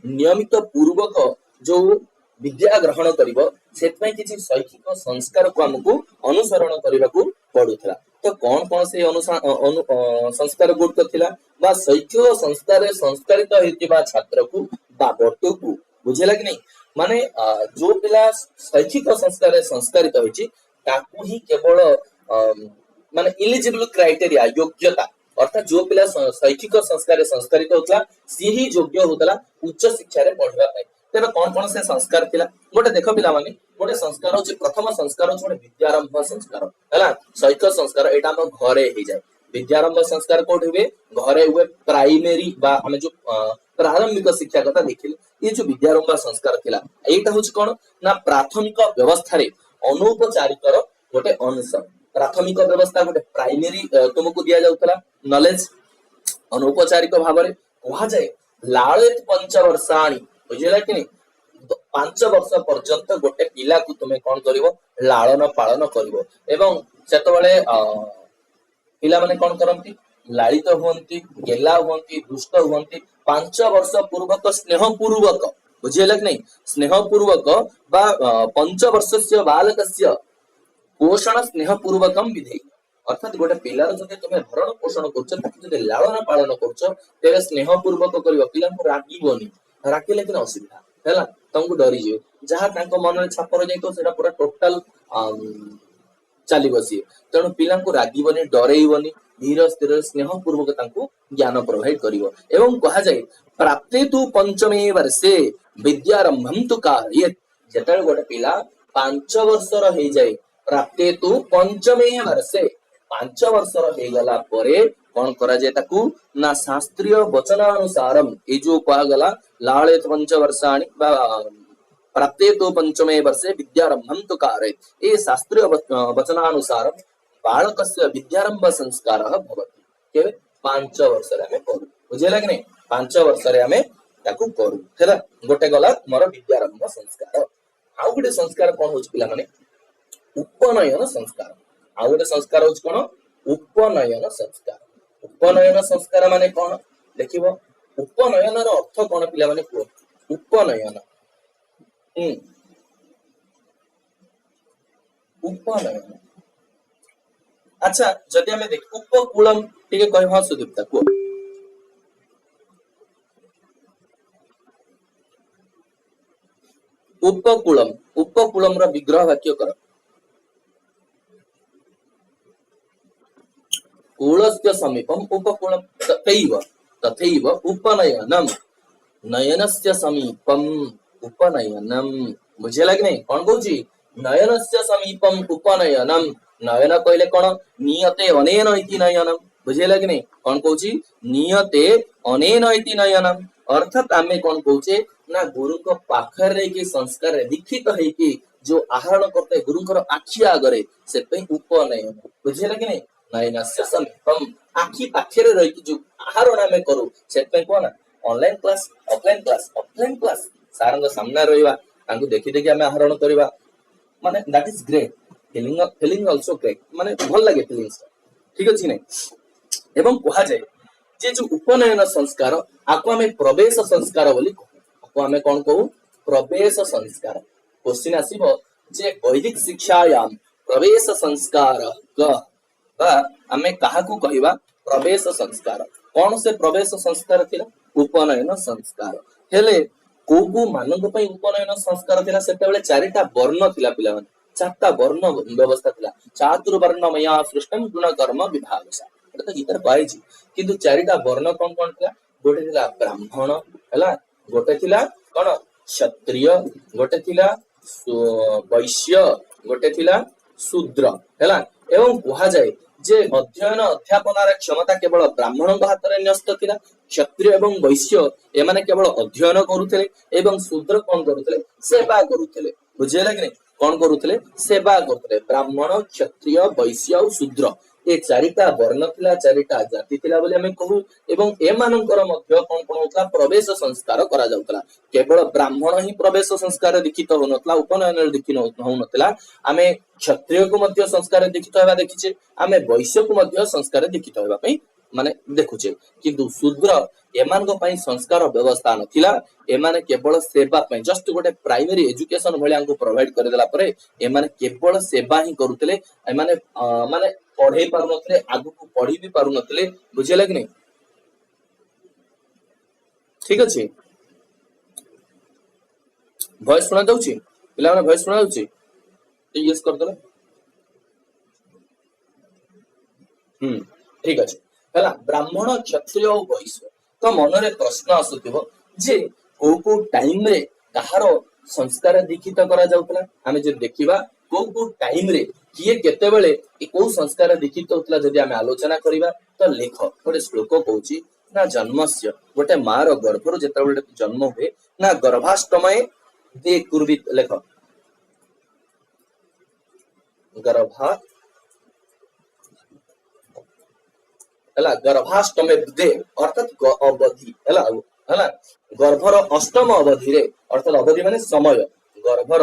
ନିୟମିତ ପୂର୍ବକ ଯୋଉ ବିଦ୍ୟା ଗ୍ରହଣ କରିବ ସେଥିପାଇଁ କିଛି ଶୈକ୍ଷିକ ସଂସ୍କାରକୁ ଆମକୁ ଅନୁସରଣ କରିବାକୁ ପଡୁଥିଲା। ତ କଣ କଣ ସେଇ ସଂସ୍କାର ଗୁଡିକ ଥିଲା ବା ଶୈକ୍ଷିକ ସଂସ୍କାରରେ ସଂସ୍କାରିତ ହେଇଥିବା ଛାତ୍ରକୁ ବା ବର୍ତ୍ତକୁ ବୁଝିଲା କି ନାଇଁ ମାନେ ଯୋଉ ପିଲା ଶୈକ୍ଷିକ ସଂସ୍କାରରେ ସଂସ୍କାରିତ ହେଇଛି ତାକୁ ହିଁ କେବଳ ମାନେ ଇଲିଜିବଲ କ୍ରାଇଟେରିଆ ଯୋଗ୍ୟତା ଅର୍ଥାତ୍ ଯୋଉ ପିଲା ଶୈକ୍ଷିକ ସଂସ୍କାରରେ ସଂସ୍କାରିତ ହଉଥିଲା ସିଏ ହିଁ ଯୋଗ୍ୟ ହଉଥିଲା ଉଚ୍ଚ ଶିକ୍ଷାରେ ପଢିବା ପାଇଁ। ତେବେ କଣ କଣ ସେ ସଂସ୍କାର ଥିଲା ଗୋଟେ ଦେଖ ପିଲାମାନେ ଗୋଟେ ସଂସ୍କାର ହଉଛି ପ୍ରଥମ ସଂସ୍କାର ହଉଛି ଗୋଟେ ବିଦ୍ୟାରମ୍ଭ ସଂସ୍କାର ହେଲା। ଶୈକ୍ଷିକ ସଂସ୍କାର ଏଇଟା ଆମ ଘରେ ହେଇଯାଏ। ବିଦ୍ୟାରମ୍ଭ ସଂସ୍କାର କୋଉଠି ହୁଏ ଘରେ ହୁଏ ପ୍ରାଇମେରୀ ବା ଆମେ ଯୋଉ ପ୍ରାରମ୍ଭିକ ଶିକ୍ଷା କଥା ଦେଖିଲେ ये जो विद्यारंभ संस्कार थिला एटा होची कोन ना प्राथमिक व्यवस्था रे अनौपचारिकर गोटे अंश। प्राथमिक व्यवस्था गोटे प्राइमरी तुमको दिया जाउतला नॉलेज अनौपचारिक भाव रे कहा जाए लालित पंचवर्षाणी बुझिला कि 5 वर्ष पर्यंत गोटे पिला को तुमे कोन करिवो लालन पालन करिवो एवं सेतबेले पिला माने कोन करंती लालित हुअन्ति गेला हुअन्ति दुष्ट हुअन्ति 5 वर्ष पूर्वक स्नेह पूर्वक बुझिला कि नहीं स्नेह पूर्वक बा 5 वर्षस्य बालकस्य पोषण स्नेह पूर्वकम विधेय अर्थात गोटे पिलार जदि तुमे भरण पोषण करछ ताकि जदि लालन पालन करछ तेरे स्नेह पूर्वक करिवो पिला को रागिबोनी राखिले कि असुविधा हैला तुमको डरी जियो जहां तांको मन रे छापर जाइतो सेटा पूरा टोटल चली बसी तेणु पिला को रागिबोनी डरेइबोनी धीर स्थिर स्नेह पूर्वक तांको ज्ञान प्रोवाइड करिवो एवं कहा जाए प्राप्ते तु पंचमे वर्षे विद्यारंभम तु कार्येत जेतले गोटे पिला 5 वर्षर हे जाए प्राप्ते तु पंचमे वर्षे 5 वर्षर हे गला परे कोन करा जाए ताकू ना शास्त्रीय वचनानुसारम ए जो कहा गला लालित 5 वर्षाणि बा प्राप्ते तु पंचमे वर्षे विद्यारंभम तु कार्येत ए शास्त्रीय वचनानुसारम बालकस्य विद्यारंभ संस्कारः भवति केवे 5 वर्षरे हमें करू बुझिला कि नहीं 5 वर्षरे हमें ताकू करू हेला गोटे गला मोर विद्यारंभ संस्कार आउ गोटे संस्कार कोन होछ पिला माने उपनयन संस्कार आउ गोटे संस्कार होछ कोन उपनयन संस्कार माने कोन देखिबो उपनयन रो अर्थ कोन पिला माने को उपनयन उपनयन अच्छा जदि हमें देख उपकूलम ठीक है कहवा सुदीप्ता को उपकूलम रा विग्रह वाक्य कर कूलस्य समीपम उपकूलम तथैव उपनयनम नयनस्य समीपम उपनयनम बुझिला कि नहीं कोन कहूची नयनस्य समीपम उपनयनम नयन कहले कोन नियते अनेन इति नयनम बुझिला कि नहीं कोन कहूची नियते अनेन इति नयनम अर्थात आमे कोन कहूचे ना गुरु को पाखर रे के संस्कार दीक्षित है कि जो आहरण करते गुरु को आखि आगरे से पे उपनयन बुझिला कि नहीं नयनस्य समीपम आखि पाखरे रही कि जो आहरण आमे करू से पे कोन ऑनलाइन क्लास ऑफलाइन क्लास सारंग सामने रहिबा तांको देखि देखि आमे आहरण करबा माने that is great feeling also great माने भल लागे फीलिंग्स ठीक अछि नै एवं कहा जाय जे जो उपनयन संस्कार आको हमें प्रवेश संस्कार बोली आको हमें कोन कहू प्रवेश संस्कार क्वेश्चन आसीबो जे वैदिक शिक्षायाम प्रवेश संस्कार क बा हमें काहा को कहिबा प्रवेश संस्कार कोन से प्रवेश संस्कार थिला उपनयन संस्कार हेले को मानक पई उपनयन संस्कार थिला सेते बेले चारिटा वर्ण थिला पिला माने चारटा वर्ण व्यवस्था थिला चातुर्वर्ण मया सृष्टम गुण कर्म विभागसा एटा तो गीतर पाइछि किंतु चारिटा वर्ण कोन कोन थिला गोटे थिला ब्राह्मण हला गोटे थिला कोन क्षत्रिय गोटे थिला वैश्य गोटे थिला शूद्र हला एवं कहा जाए जे अध्ययन अध्यापनार क्षमता केवल ब्राह्मण हाथ में न्यस्त थिला क्षत्रिय एवं वैश्य एमाने केवल अध्ययन करुथिले एवं शूद्र कोन करुथिले सेवा करुथिले बुझिला कि नहीं कौन करुले सेवा करते ब्राह्मण क्षत्रिय वैश्य और शूद्र ए चारिटा वर्ण थिला चारिटा जाति थिला बोली हमें कहू एवं ए मानकर मध्य कौन कौन होता प्रवेश संस्कार करा जाउतला केवल ब्राह्मण ही प्रवेश संस्कार दीक्षित होनतला उपनयन दीक्षित होनतला आमे क्षत्रिय को मध्य संस्कार दीक्षित होबा देखिचे आमे वैश्य को मध्य संस्कार दीक्षित होबा पई माने देखुचे किंतु शूद्र एमानक पई संस्कार व्यवस्था नथिला एमाने केवल सेवा पई जस्ट गोटे प्राइमरी एजुकेशन भलिया को प्रोवाइड कर देला परे एमाने केवल सेवा ही करूतले एमाने माने पढ़े पारु नथिले आगु को पढ़ी भी पारु नथिले बुझिला कि नहीं ठीक अछि वॉइस सुना जाउची पिला माने वॉइस सुना जाउची यस कर देला ठीक अछि हला ब्राह्मण क्षत्रिय और वैश्य तो मनरे प्रश्न आसुथिबो जे को टाइम रे कहार संस्कार दीक्षित करा जाउतला हमें जे देखिबा को टाइम रे किए केते बेले को संस्कार दीक्षित होतला जदि हमें आलोचना करिबा तो लेख गोटे श्लोक कहूची ना जन्मस्य गोटे मार गर्भर जेते बेले जन्म हुए ना गर्भाष्टमय दे कुर्वित लेख गर्भा हला गर्भाष्टमे दे अर्थात अवधि हला हला गर्भर अष्टम अवधि रे अर्थात अवधि माने समय गर्भर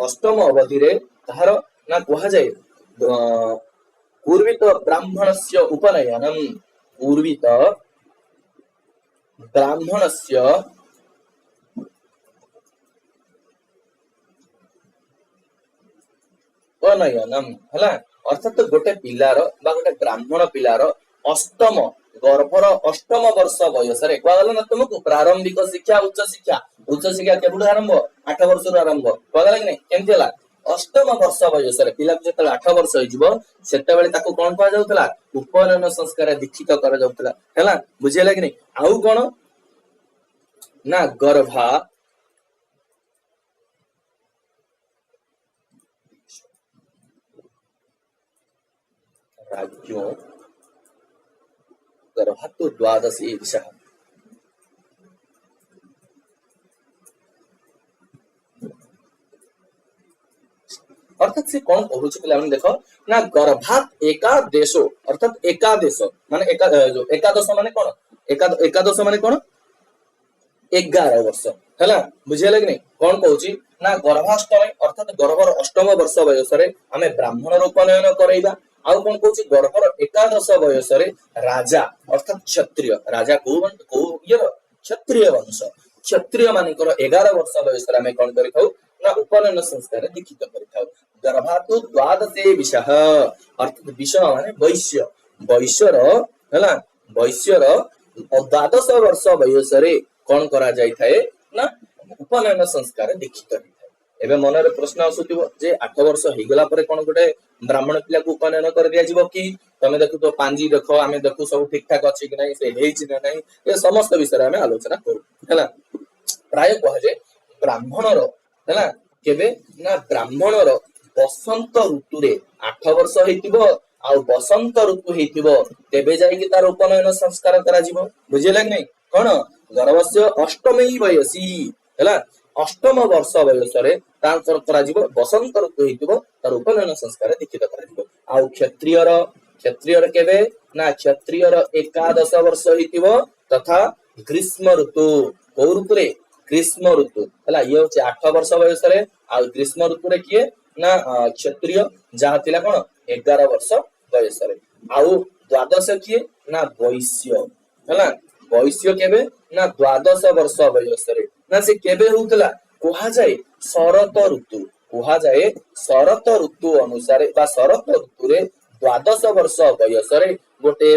अष्टम अवधि रे ताहार ना कहा जाए पूर्वित ब्राह्मणस्य उपनयनम पूर्वित ब्राह्मणस्य उपनयनम हला अर्थात गोटे पिलार बा गोटे ब्राह्मण पिलार अष्टम गर्भर अष्टम वर्ष बयस कहला ना तुमको प्रारंभिक शिक्षा उच्च शिक्षा केबुड आरंभ 8 वर्ष आरंभ कहला कि नहीं केमति हला अष्टम वर्ष बयस पिला जेते 8 वर्ष होइजिवो सेते बेले ताको कोन कहा जाउतला उपनयन संस्कार दीक्षित करा जाउतला हला बुझियला कि नहीं आउ कोन ना गर्भा राज्यों गर्भत्व द्वादशी विषय अर्थात से कौन कहूछ पिला माने देखो ना गर्भात एकादेशो अर्थात एकादेश माने एकादश माने कोन एकादश माने कोन 11 वर्ष हैला बुझियला कि नहीं कौन कहूची ना गर्भाष्टमी अर्थात गर्भर अष्टम वर्ष बयस रे हमें ब्राह्मण रूपनयन करैबा आउ कोन कहूची गर्भर एकादश बयस रे राजा अर्थात क्षत्रिय राजा को ये क्षत्रिय वंश क्षत्रिय मानकर 11 वर्ष बयस रे हमें कोन करिथाउ ना उपनयन संस्कार दीक्षित करिथाउ गर्भातु द्वादशे विषय अर्थात विषय माने वैश्य वैश्यर हैला वैश्यर 12 वर्ष बयस रे कोन करा जाय थाए ना उपनयन संस्कार दीक्षित होइथाय एबे मनरे प्रश्न आसुथिबो जे 8 वर्ष हि गेला परे कोन गोटे ब्राह्मण पिला को उपनयन कर दिया जिवो कि तमे देखु तो पांजी देखो आमे देखु सब ठीक ठाक अछि कि नहीं से हेछि ना नहीं ए समस्त विषय रे हमें आलोचना करू हैला प्राय कह जे ब्राह्मणर हैला केबे ना ब्राह्मणर बसंत ऋतु रे 8 वर्ष हेतिबो आ बसंत ऋतु हेतिबो तेबे जाय कि तार उपनयन संस्कार करा जिवो बुझिला कि नहीं कोन गर्भस्य अष्टमी वयसी हैला अष्टम वर्ष बयस रे तांकर करा जिवो बसंत ऋतु हेतिबो तार उपनयन संस्कार दीक्षित करा जिवो आ क्षत्रियर केबे ना क्षत्रियर 11 वर्ष हेतिबो तथा ग्रीष्म ऋतु को ऋतु रे ग्रीष्म ऋतु हैला ये होचे 8 वर्ष बयस रे आ ग्रीष्म ऋतु रे किए ना क्षत्रिय जहा थिला कोन 11 वर्ष बयस रे आउ द्वादश किए ना वैश्य हैला वैश्य केबे ना 12 वर्ष बयस रे ना से केबे होतला कोहा जाए शरत ऋतु अनुसार बा शरत ऋतु रे 12 वर्ष बयस रे गोटे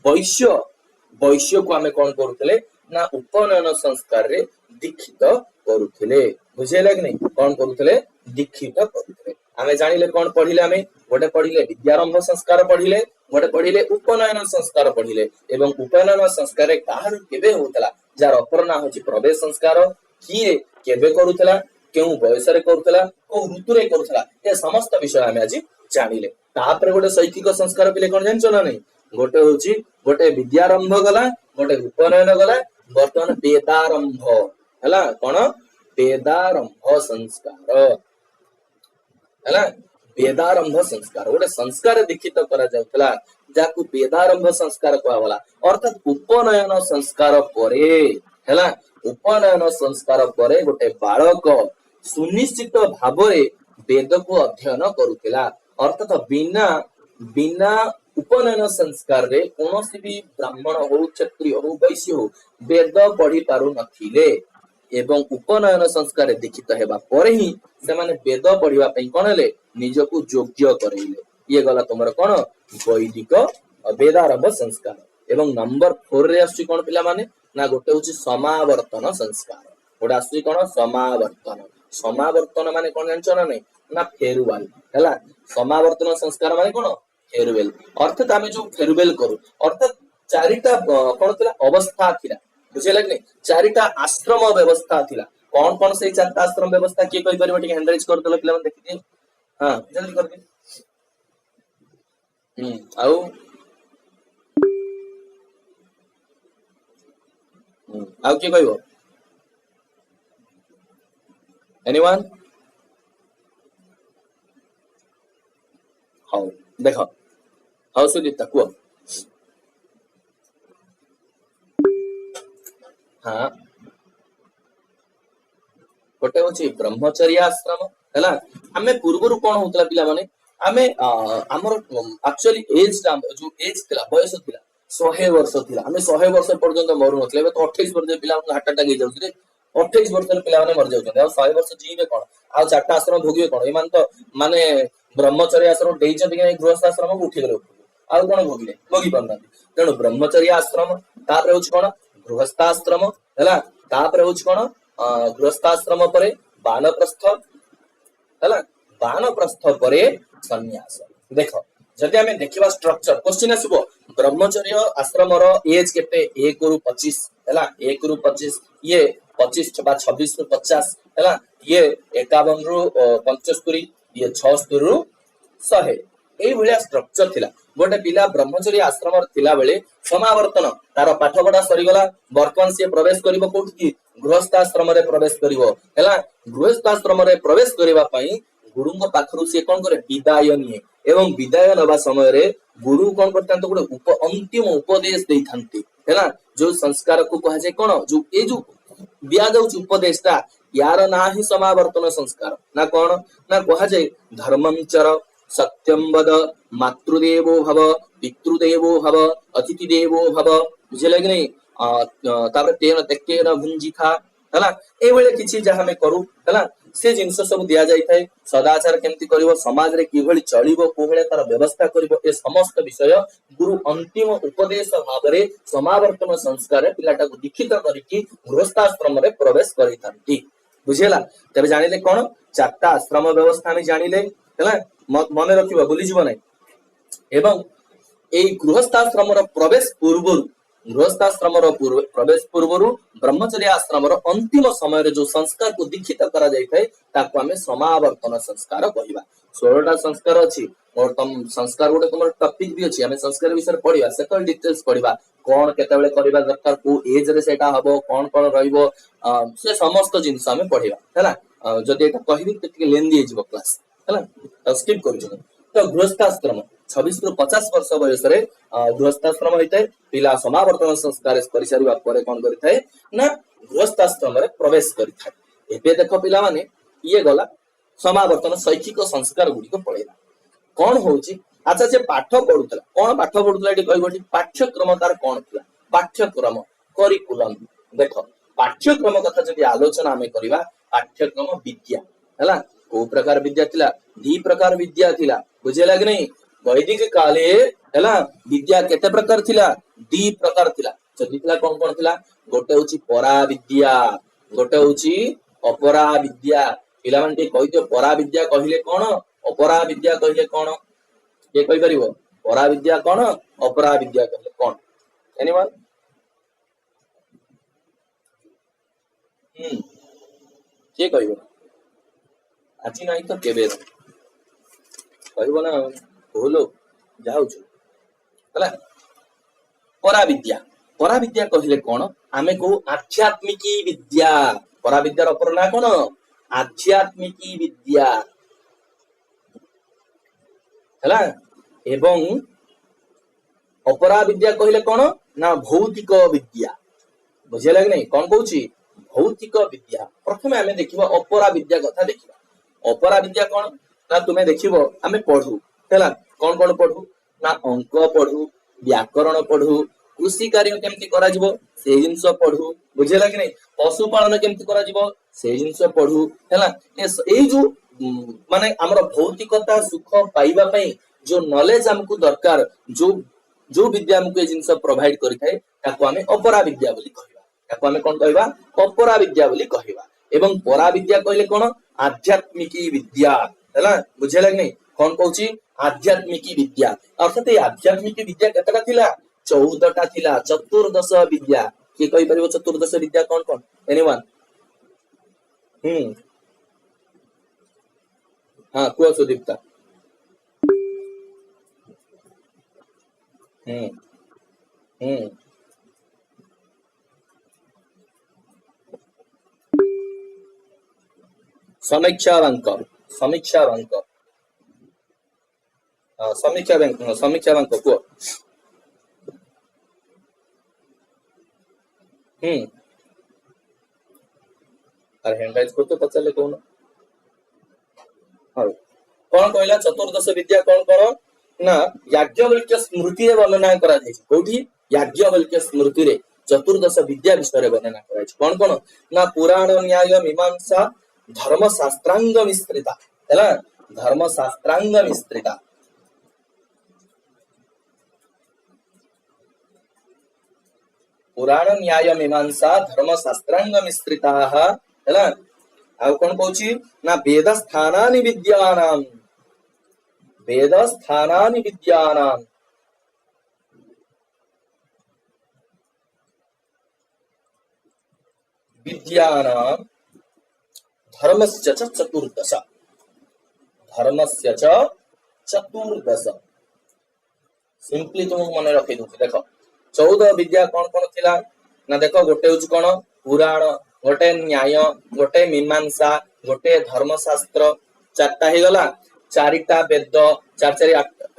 वैश्य को हमें कौन करुले ना उपनयन संस्कार रे दीक्षित करुले बुझेला कि नहीं कौन करुले दीक्षित करुले हमें जानिले कौन पढ़िले हमें गोटे पढ़िले विद्यारंभ संस्कार पढ़िले गोटे पढ़िले उपनयन संस्कार पढ़िले एवं उपनयन संस्कार काहर केबे होतला जार अपर ना होची प्रवेश संस्कार किए केबे करुतला केउ बयस रे करुतला को ऋतु रे करुतला ए समस्त विषय हमें आज जानिले तापर गोटे शैक्षिक संस्कार पिले कोन जानचो ना नहीं गोटे होची गोटे विद्यारंभ गला गोटे उपनयन गला वर्तमान वेदारंभ हला कोन वेदारंभ संस्कार ହେଲା ବେଦାରମ୍ଭ ସଂସ୍କାର ଗୋଟେ ସଂସ୍କାର ଦୀକ୍ଷିତ କରାଯାଉଥିଲା ଯାହାକୁ ବେଦାରମ୍ଭ ସଂସ୍କାର କୁହାଗଲା ଅର୍ଥାତ ଉପନୟନ ସଂସ୍କାର ପରେ ହେଲା ଉପନୟନ ସଂସ୍କାର ପରେ ଗୋଟେ ବାଳକ ସୁନିଶ୍ଚିତ ଭାବରେ ବେଦକୁ ଅଧ୍ୟୟନ କରୁଥିଲା ଅର୍ଥାତ ବିନା ବିନା ଉପନୟନ ସଂସ୍କାରରେ କୌଣସି ବି ବ୍ରାହ୍ମଣ ହଉ କ୍ଷତ୍ରିୟ ହଉ ବୈଶ୍ୟ ହଉ ବେଦ ପଢି ପାରୁନଥିଲେ ଏବଂ ଉପନୟନ ସଂସ୍କାରରେ ଦୀକ୍ଷିତ ହେବା ପରେ ହିଁ ସେମାନେ ବେଦ ପଢିବା ପାଇଁ କଣ ହେଲେ ନିଜକୁ ଯୋଗ୍ୟ କରେଇଲେ ଇଏ ଗଲା ତମର କଣ ବୈଦିକ ବେଦାରମ୍ଭ ସଂସ୍କାର ଏବଂ ନମ୍ବର 4 ରେ ଆସୁଛି କଣ ପିଲାମାନେ ନା ଗୋଟେ ହଉଛି ସମାବର୍ତ୍ତନ ସଂସ୍କାର ଗୋଟେ ଆସୁଛି କଣ ସମାବର୍ତ୍ତନ ସମାବର୍ତ୍ତନ ମାନେ କଣ ଜାଣିଛ ନା ନାଇଁ ନା ଫେରୁୱାଲ ହେଲା ସମାବର୍ତ୍ତନ ସଂସ୍କାର ମାନେ କଣ ଫେରୁୱେଲ ଅର୍ଥାତ ଆମେ ଯୋଉ ଫେରୁୱେଲ କରୁ ଅର୍ଥାତ ଚାରିଟା କଣ ଥିଲା ଅବସ୍ଥା ଥିଲା ବୁଝିଲା କି ନାଇଁ ଚାରିଟା ଆଶ୍ରମ ବ୍ୟବସ୍ଥା ଥିଲା କଣ ସେଇ ଚାରିଟା ଆଶ୍ରମ ବ୍ୟବସ୍ଥା କିଏ କହିପାରିବ ଟିକେ ହ୍ୟାଣ୍ଡରାଇଜ କରିଦେଲ ପିଲାମାନେ ଦେଖିଦିଏ ହଁ ଜଲ୍ଦି କରିଦିଏ ଆଉ ଆଉ କିଏ କହିବ ଏନିୱାନ୍ ହଉ ଦେଖ ହଉ ସୁଦୀପ୍ତା କୁହ ହଁ ଗୋଟେ ହଉଛି ବ୍ରହ୍ମଚର୍ୟ ଆଶ୍ରମ ହେଲା ଆମେ ପୂର୍ବରୁ କଣ ହଉଥିଲା ପିଲାମାନେ ଆମେ ଆମର ଆକ୍ଚୁଆଲି ଏଜ ଟା ଯୋଉ ଏଜ ଥିଲା ବୟସ ଥିଲା 100 ବର୍ଷ ଥିଲା ଆମେ 100 ବର୍ଷ ପର୍ଯ୍ୟନ୍ତ ମରୁନଥିଲେ ଏବେ ତ 28 ବର୍ଷ ପିଲାଙ୍କୁ ହାର୍ଟ ଆଟାକ ହେଇଯାଉଛି 28 ବର୍ଷର ପିଲାମାନେ ମରିଯାଉଛନ୍ତି ଆଉ 100 ବର୍ଷ ଯିବେ କଣ ଆଉ ଚାରିଟା ଆଶ୍ରମ ଭୋଗିବେ କଣ ଏମାନେ ତ ମାନେ ବ୍ରହ୍ମଚର୍ୟ ଆଶ୍ରମ ଦେଇଛନ୍ତି କି ନାଇଁ ଗୃହସ୍ଥ ଆଶ୍ରମକୁ ଉଠିଗଲେ ଆଉ କଣ ଭୋଗିଲେ ଭୋଗି ପାରୁନାହାନ୍ତି ତେଣୁ ବ୍ରହ୍ମଚର୍ୟ ଆଶ୍ରମ ତାପରେ ହଉଛି କଣ ଗୃହସ୍ଥାଶ୍ରମ ହେଲା ତାପରେ ହଉଛି କଣ ଗୃହସ୍ଥାଶ୍ରମ ପରେ ବାନପ୍ରସ୍ଥ ହେଲା ବାନପ୍ରସ୍ଥ ପରେ ସନ୍ନ୍ୟାସ ଦେଖ ଯଦି ଆମେ ଦେଖିବା ଷ୍ଟ୍ରକ୍ଚର କ୍ୱେଶ୍ଚିନ୍ ଆସିବ ବ୍ରହ୍ମଚର୍ୟ ଆଶ୍ରମର ଏଜ କେତେ 1 ରୁ 25 ହେଲା 1 ରୁ 25 ଇଏ 25 ବା 26 ରୁ 50 ହେଲା ଇଏ 51 ରୁ 75 ଇଏ 76 ରୁ 100 এইভଳିଆ ଷ୍ଟ୍ରକ୍ଚର ଥିଲା ଗୋଟେ ପିଲା ବ୍ରହ୍ମଚର୍ୟ ଆଶ୍ରମରେ ଥିଲା ବେଳେ ସମାବର୍ତ୍ତନ ତାର ପାଠ ପଢା ସରିଗଲା ବର୍ତ୍ତମାନ ସିଏ ପ୍ରବେଶ କରିବ କୋଉଠି ଗୃହସ୍ଥାଶ୍ରମରେ ପ୍ରବେଶ କରିବ ହେଲା ଗୃହସ୍ଥାଶ୍ରମରେ ପ୍ରବେଶ କରିବା ପାଇଁ ଗୁରୁଙ୍କ ପାଖରୁ ସିଏ କଣ କରେ ବିଦାୟ ନିଏ ଏବଂ ବିଦାୟ ନେବା ସମୟରେ ଗୁରୁ କଣ କରିଥାନ୍ତି ଗୋଟେ ଅନ୍ତିମ ଉପଦେଶ ଦେଇଥାନ୍ତି ହେଲା ଯୋଉ ସଂସ୍କାରକୁ କୁହାଯାଏ କଣ ଯୋଉ ଏଇ ଯୋଉ ଦିଆଯାଉଛି ଉପଦେଶଟା ୟାର ନାଁ ହିଁ ସମାବର୍ତ୍ତନ ସଂସ୍କାର ନା କଣ ନା କୁହାଯାଏ ଧର୍ମଞ୍ଚର ସତ୍ୟಂ ବଦ ମାତୃଦେବୋ ଭବ ପିତୃଦେବୋ ଭବ ଅତିଥି ଦେବୋ ଭବ ବୁଝିଲେ କି ନାଇଁ ତାପରେ ତେଣ ତେକେନ ଭୁଞ୍ଜି ଖା ହେଲା ଏଇଭଳିଆ କିଛି ଯାହା ଆମେ କରୁ ହେଲା ସେ ଜିନିଷ ସବୁ ଦିଆଯାଇଥାଏ ସଦାଚାର କେମିତି କରିବ ସମାଜରେ କିଭଳି ଚଳିବ କୋଉ ଭଳିଆ ତାର ବ୍ୟବସ୍ଥା କରିବ ଏ ସମସ୍ତ ବିଷୟ ଗୁରୁ ଅନ୍ତିମ ଉପଦେଶ ଭାବରେ ସମାବର୍ତ୍ତନ ସଂସ୍କାରରେ ପିଲାଟାକୁ ଦୀକ୍ଷିତ କରିକି ଗୃହସ୍ଥାଶ୍ରମରେ ପ୍ରବେଶ କରିଥାନ୍ତି ବୁଝିହେଲା ତେବେ ଜାଣିଲେ କଣ ଚାରିଟା ଆଶ୍ରମ ବ୍ୟବସ୍ଥା ଆମେ ଜାଣିଲେ ହେଲା ମନେ ରଖିବ ଭୁଲିଯିବ ନାହିଁ ଏବଂ এই গৃহস্থাশ্রমর প্রবেশ পূর্বরু গৃহস্থাশ্রমর প্রবেশ পূর্বরু ব্রহ্মচর্য আশ্রমর অন্তিম সময়ের যে সংস্কারକୁ দীক্ষিତ କରାଯାଇଥାଏ ତାକୁ ଆମେ ସମାବର୍ତ୍ତନ ସଂସ୍କାର କହିବା 16ଟା ସଂସ୍କାର ଅଛି ସଂସ୍କାର ଗୋଟେ ତମର ଟପିକ ବି ଅଛି ଆମେ ସଂସ୍କାର ବିଷୟରେ ପଢିବା ସେତେବେଳେ ଡିଟେଲ୍ସ ପଢିବା କଣ କେତେବେଳେ କରିବା ଦରକାର କୋଉ ଏଜ ରେ ସେଟା ହବ କଣ ରହିବ ସେ ସମସ୍ତ ଜିନିଷ ଆମେ ପଢିବା ହେଲା ଯଦି ଏଟା କହିବି ତ ଟିକେ ଲେନ୍ଦି ହେଇଯିବ କ୍ଲାସ ହେଲା ଆଉ ସ୍କିପ୍ କରୁଛୁ ତ ଗୃହସ୍ଥାଶ୍ରମ 26 ରୁ 50 ବର୍ଷ ବୟସରେ ଗୃହସ୍ଥାଶ୍ରମ ହେଇଥାଏ ପିଲା ସମାବର୍ତ୍ତନ ସଂସ୍କାର କରିସାରିବା ପରେ କଣ କରିଥାଏ ନା ଗୃହସ୍ଥାଶ୍ରମରେ ପ୍ରବେଶ କରିଥାଏ ଏବେ ଦେଖ ପିଲାମାନେ ଇଏ ଗଲା ସମାବର୍ତ୍ତନ ଶୈକ୍ଷିକ ସଂସ୍କାର ଗୁଡିକ ପଳେଇଲା କଣ ହଉଛି ଆଚ୍ଛା ସେ ପାଠ ପଢୁଥିଲା କଣ ପାଠ ପଢୁଥିଲା ଏଠି କହିବ ଏଠି ପାଠ୍ୟକ୍ରମ ତାର କଣ ଥିଲା ପାଠ୍ୟକ୍ରମ କରିକୁଲମ ଦେଖ ପାଠ୍ୟକ୍ରମ କଥା ଯଦି ଆଲୋଚନା ଆମେ କରିବା ପାଠ୍ୟକ୍ରମ ବିଦ୍ୟା ହେଲା କୋଉ ପ୍ରକାର ବିଦ୍ୟା ଥିଲା ଦି ପ୍ରକାର ବିଦ୍ୟା ଥିଲା ବୁଝିଲା କି ନାହିଁ वैदिक काले हैला विद्या केते प्रकार थिला दी प्रकार थिला जदी थिला कोन थिला गोटे होची परा विद्या गोटे होची अपरा विद्या पिला माने कहितो परा विद्या कहिले कोन अपरा विद्या कहिले कोन के कहि परिबो परा विद्या कोन अपरा विद्या कहिले कोन एनीवन के कहिबो आछि नाही तो केबे कहिबो ना बोलो जाउछु हला परा विद्या कहिले कोन आमे को आध्यात्मिकी विद्या परा विद्यार अपर ना कोन आध्यात्मिकी विद्या हैला एवं अपरा विद्या कहले कौन ना भौतिक विद्या बुझेला कि नहीं कौन कहूची भौतिक विद्या प्रथमे आमे देखिबा अपरा विद्या कथा देखिबा अपरा विद्या कौन ना तुमे देखिबो आमे पढू हैला कौन कौन पढू ना अंक पढू व्याकरण पढू कृषि कार्य केमती करा जिवो से जिंस पढू बुझेला कि नहीं पशुपालन केमती करा जिवो से जिंस पढू हैला ए जो माने हमर भौतिकता सुख पाइबा पई जो नॉलेज हमकु दरकार जो विद्या हमकु ए जिंस प्रोवाइड करि थाए ताको हमें अपरा विद्या बोली कहबा ताको हमें कोन कहबा अपरा विद्या बोली कहबा एवं परा विद्या कहले कोन आध्यात्मिक विद्या हैला बुझेला कि नहीं कौन कहूची आध्यात्मिक विद्या अर्थात ए आध्यात्मिक विद्या केतटा थिला 14टा थिला चतुर्दश विद्या के कहि परिबो चतुर्दश विद्या कौन कौन एनीवन हाँ कुआ सुदीप्ता हम्म समीक्षा अंक समीक्षा अंक समीक्षा अंक को अरे हैंडराइज को तो पचाले कौन हाँ कौन कहला चतुर्दश विद्या कौन कौन ना याज्ञवल्क्य स्मृति रे वर्णना करा जाय कोठी याज्ञवल्क्य स्मृति रे चतुर्दश विद्या विषय रे वर्णना करा जाय कौन कौन ना पुराण न्याय मीमांसा धर्म शास्त्रांग मिश्रिता हैला धर्म शास्त्रांग मिश्रिता पुराण न्याय मीमांसा धर्म शास्त्रांग मिश्रिता हैला आ कोन कहूची ना वेद स्थानानि विद्यानां धर्मस्य च चतुर्दश सिंपली तुम मन रखी दूची देख 14 विद्या कौन कौन थिला ना देखो गोटे होची कौन पुराण गोटे न्याय गोटे मीमांसा गोटे धर्मशास्त्र चारटा हे गला चारिटा वेद चार चारि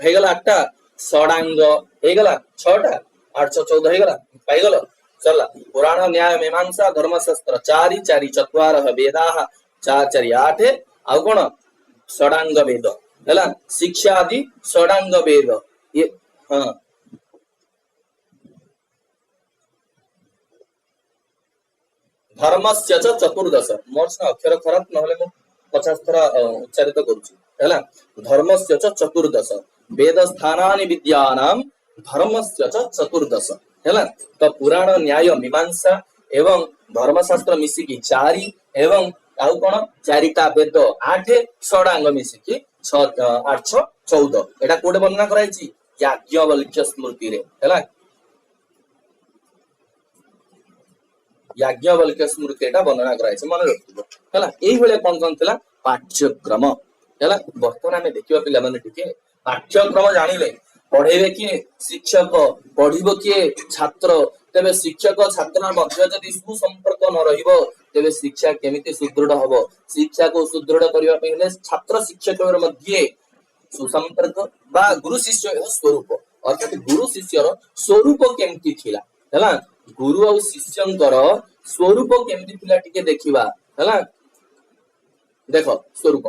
हे गला आठटा षडांग हे गला 6टा 8 14 हे गला पाई गलो चला पुराण न्याय मीमांसा धर्मशास्त्र चारि चारि चत्वारः वेदाः 4 4 8 आ कोन षडांग वेद हैला शिक्षा आदि षडांग वेद ये हां धर्मस्य च चतुर्दश मोर से अक्षर खराब नहले मु 50 थरा उच्चारित करूची हैला धर्मस्य च चतुर्दश वेद स्थानानि विद्यानां धर्मस्य च चतुर्दश हैला तो पुराण न्याय मीमांसा एवं धर्मशास्त्र मिसी की 4 एवं आउ कोन चारिटा वेद 8 षडांग मिसी की 6 8 6 14 एटा कोडे वर्णना कराइची याज्ञवल्क्य स्मृति रे हैला याज्ञवल्क्य स्मृति एटा वर्णना कराइছে मन रखिबो हैला एही बेले कोन कोन थिला पाठ्यक्रम हैला वर्तमान हमें देखिबा पिला माने टिके पाठ्यक्रम जानिले पढेबे कि शिक्षक पढिबो कि छात्र तबे शिक्षक छात्र मध्य जदि सुसंपर्क न रहिबो तबे शिक्षा केमिति सुदृढ़ हबो शिक्षा को सुदृढ़ करिवा पहिले छात्र शिक्षक मध्य सुसंपर्क बा गुरु शिष्य स्वरूप अर्थात गुरु शिष्यर स्वरूप केमिति थिला हैला गुरु और शिष्यंकर स्वरूप केमिति थिला टिके देखिबा हैला देखो स्वरूप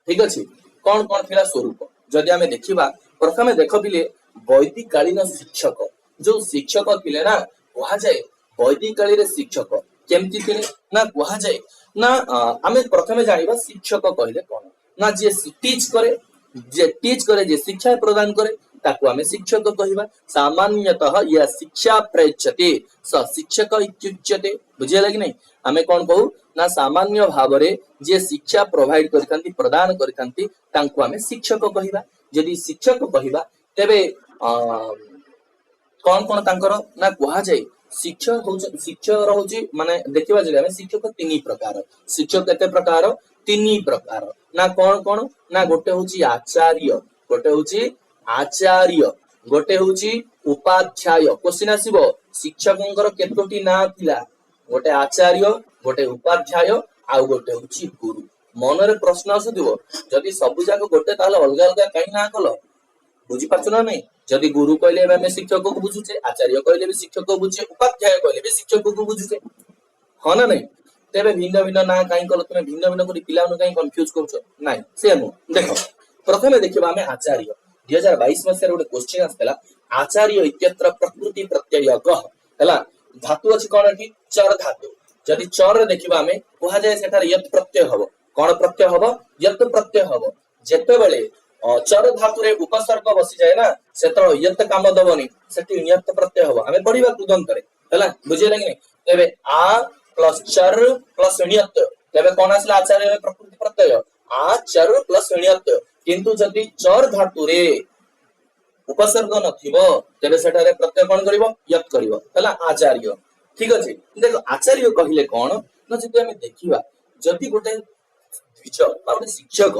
ठीक अछि कोन कोन थिला स्वरूप जदि हमें देखिबा प्रथमे देख बिले वैदिक कालीन शिक्षक जो शिक्षक थिले ना कहा जाए वैदिक काली रे शिक्षक केमिति थिले ना कहा जाए ना हमें प्रथमे जानिबा शिक्षक कहिले कोन ना जे टीच करे जे शिक्षा प्रदान करे ताको हमें शिक्षक कहिबा सामान्यतः या शिक्षा प्रयच्छते स शिक्षक इत्युच्यते बुझिया लागि नै हमें कोन कहू ना सामान्य भाव रे जे शिक्षा प्रोवाइड करथांती प्रदान करथांती तांको हमें शिक्षक कहिबा यदि शिक्षक कहिबा तबे कोन कोन तांकर ना कहा जाय शिक्षक रहउची माने देखिबा जे हमें शिक्षक 3 प्रकार शिक्षक केते प्रकार 3 प्रकार ना कोन कोन ना गोटे होची आचार्य गोटे होची उपाध्याय क्वेश्चन आसीबो शिक्षकंकर केतोटी ना थिला गोटे आचार्य गोटे उपाध्याय आ गोटे होची गुरु मनरे प्रश्न आसुथिबो जदि सब जाक गोटे ताले अलगा अलगा काई ना कलो बुझी पाछो ना नहीं जदि गुरु कहले आमे शिक्षक को बुझुचे आचार्य कहले भी शिक्षक को बुझे उपाध्याय कहले भी शिक्षक को बुझुचे हाँ ना नहीं तेरे भिन्न भिन्न ना काई कलो तुमे भिन्न भिन्न करी पिला काई कंफ्यूज करछो नाही सेनु देखो प्रथमे देखिबा आमे आचार्य 2022 मसिया गोटे क्वेश्चन आस्तेला आचार्य इत्यत्र प्रकृति प्रत्यय कह हला धातु अछि कोन कि चर धातु जदि चर रे देखिबा आमे कहा जाय सेठार यत प्रत्यय हबो कोन प्रत्यय हबो यत प्रत्यय हबो जेते बेले चर धातु रे उपसर्ग बसी जाय ना सेतो यत काम दबनी सेठी यत प्रत्यय हबो आमे पढिबा कृदंत रे हला बुझे लागने तबे आ प्लस चर प्लस यत तबे कोन आसला आचार्य प्रकृति प्रत्यय आ चर प्लस यत किंतु जदि चर धातु रे उपसर्ग नथिबो तबे सेठारे प्रत्यय कोन करिवो यत करिवो हला आचार्य ठीक अछि देखो आचार्य कहिले कोन न जदि हमें देखिबा जदि गोटे द्विज बाबे शिक्षक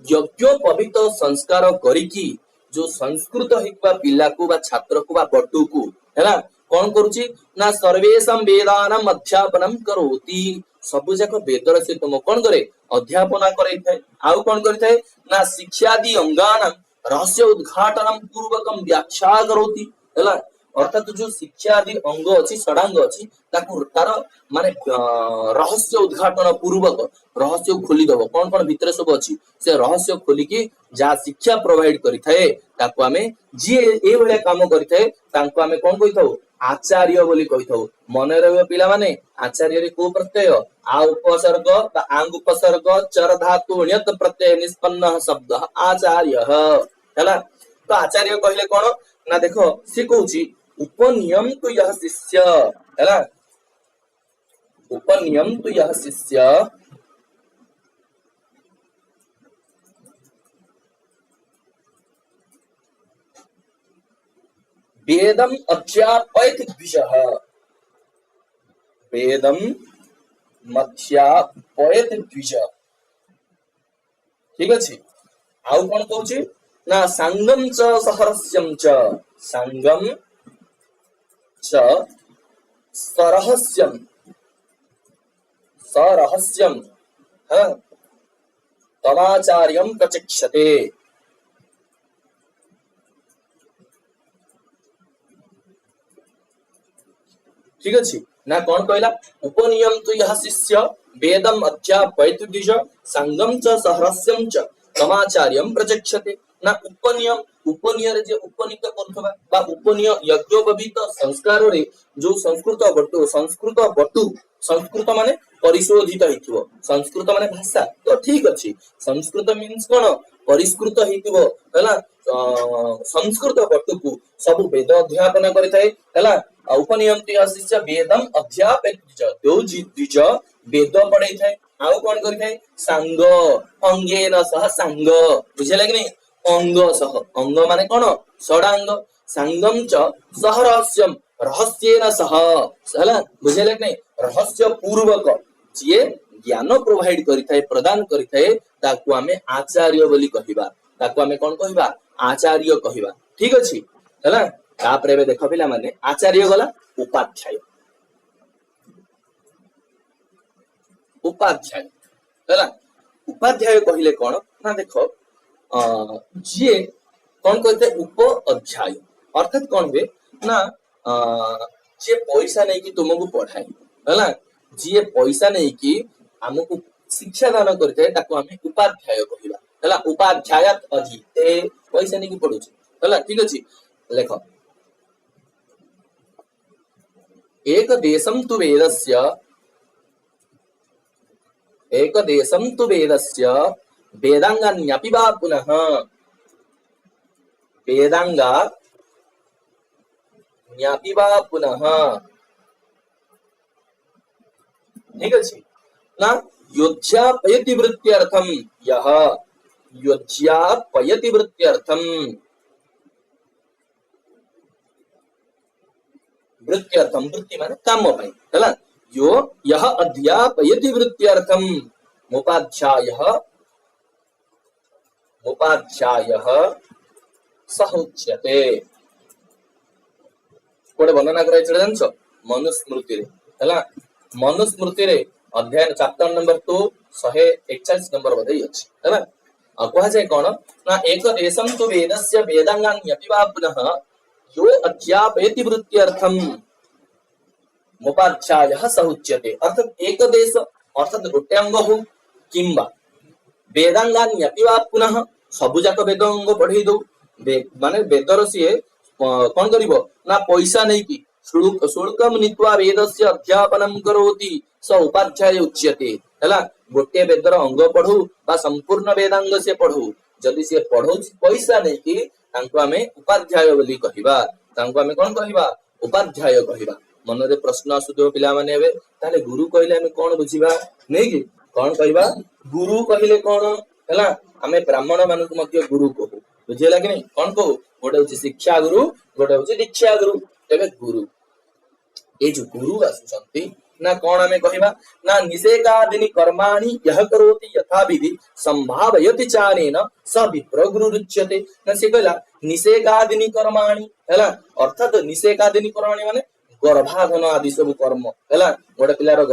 यज्ञोपवीत संस्कार करिकी जो संस्कृत हिकबा पिला को बा छात्र को बा बटू को हैला कोन करूची ना सर्वेशम वेदानाम अध्यापनम करोति सब जाक वेदर से तुम कोन करे अध्यापना करै थाए आउ कोन करै थाए ना शिक्षादि अंगानाम रहस्य उद्घाटनम पूर्वकम व्याख्या करोति हैला अर्थात जो शिक्षा आदि अंग अछि षडांग अछि ताकू तार माने रहस्य उद्घाटन पूर्वक रहस्य खोली दबो कोन कोन भितर सब अछि से रहस्य खोली की जा शिक्षा प्रोवाइड करि थाए ताकू हमें जे ए भले काम करि थाए तांको हमें कोन कहि थाउ आचार्य बोली कहि थाउ मने रहबे पिला माने आचार्य रे को प्रत्यय आ उपसर्ग बा आंग उपसर्ग चर धातु ण्यत प्रत्यय निष्पन्न शब्द आचार्य हैला तो आचार्य कहले कोन ना देखो से कहूची उपनियम तो यह शिष्य हैला उपनियम तो यह शिष्य वेदम अध्यापयत द्विजः वेदम मध्यापयत द्विज ठीक अछि आउ कोन कहूची ना संगम च सहरस्यम च संगम च सरहस्यम सरहस्यम हाँ तमाचार्यम प्रचक्षते ठीक अछि ना कौन कहला उपनियम तो यह शिष्य वेदम अध्यापयत द्विज संगम च सहरस्यम च तमाचार्यम प्रचक्षते ना उपनियम उपनियर जे उपनिक करथबा बा उपनिय यज्ञोपवीत संस्कार रे जो संस्कृत माने परिशोधित हिथिबो संस्कृत माने भाषा तो ठीक अछि संस्कृत मीन्स कोन परिष्कृत हिथिबो हैला संस्कृत बटुकु सब वेद अध्यापन करिथाय हैला उपनियम ते शिष्य वेदम अध्यापयत द्विज वेद पढै थाय आउ कोन करि थाय संग अंगेन सह संग बुझले कि नहीं अंग सह अंग माने कोन षडांग संगम च सहरहस्यम रहस्येन सह हैला बुझले कि नहीं रहस्य पूर्वक जे ज्ञान प्रोवाइड करिथाय प्रदान करिथाय ताकू हमें आचार्य बोली कहिबा ताकू हमें कोन कहिबा आचार्य कहिबा ठीक अछि हैला तापरे बे देखो पिला माने आचार्य गला उपाध्याय उपाध्याय हैला उपाध्याय कहिले कोन ना देखो जे कोन कहते उप अध्याय अर्थात कोन बे ना जे पैसा नै कि तुमको पढाई हैला जे पैसा नै कि हमको शिक्षा दान करते ताको हमें उपाध्याय कहिबा हैला उपाध्यायत अधीते पैसा नै कि पढुछ हैला ठीक अछि लेखो एक देशम तु वेदस्य वेदांगान्यपि वा पुनः वेदांगा न्यापि वा पुनः ठीक अछि ना योध्यापयति वृत्त्यर्थम यह योध्यापयति वृत्त्यर्थम वृत्त्यर्थम वृत्ति माने काम पई हैला यो यह अध्यापयति वृत्त्यर्थम उपाध्यायः सह उच्यते कोडे वर्णना कराय चले जानछो मनुस्मृति रे हैला मनुस्मृति रे अध्ययन चैप्टर नंबर 2 141 नंबर बधई अछि हैला कह जाय कोन ना एक देशम तु वेदस्य वेदांगान्यपि वा पुनः यो अध्यापयति वृत्त्यर्थम मुपाध्यायः स उच्यते अर्थात एक देश अर्थात गोटे अंग हो किंबा वेदांगान्यपि वा पुनः सबु जाक वेद अंग पढ़ी दो माने वेदर सी कौन करिवो ना पैसा नहीं की शुल्कम नीत्वा वेदस्य अध्यापनम करोति स उपाध्याय उच्यते हैला गोटे वेदर अंग पढ़ू बा संपूर्ण वेदांग से पढ़ू जदि से पढ़ू पैसा नहीं की तांको आमे उपाध्याय बोली कहिबा तांको आमे कोन कहिबा उपाध्याय कहिबा मन रे प्रश्न आसुथिबो पिला माने एबे ताले गुरु कहिले आमे कोन बुझिबा नै की कोन कहिबा गुरु कहिले कोन हैला आमे ब्राह्मण मानक मध्य गुरु कहू बुझिला कि नहीं कोन कहू गोटे होची शिक्षा गुरु गोटे होची दीक्षा गुरु तेबे गुरु ए जो गुरु आसुचंती ना कोन आमे कहिबा ना निषेकादिनी कर्माणि यह करोति यथा विधि संभावयति चानेन स विप्र गुरु रुच्यते ना से कहला निषेकादिनी कर्माणि हैला अर्थात निषेकादिनी कर्माणि माने गर्भाधान आदि सब कर्म हैला गोटे पिलार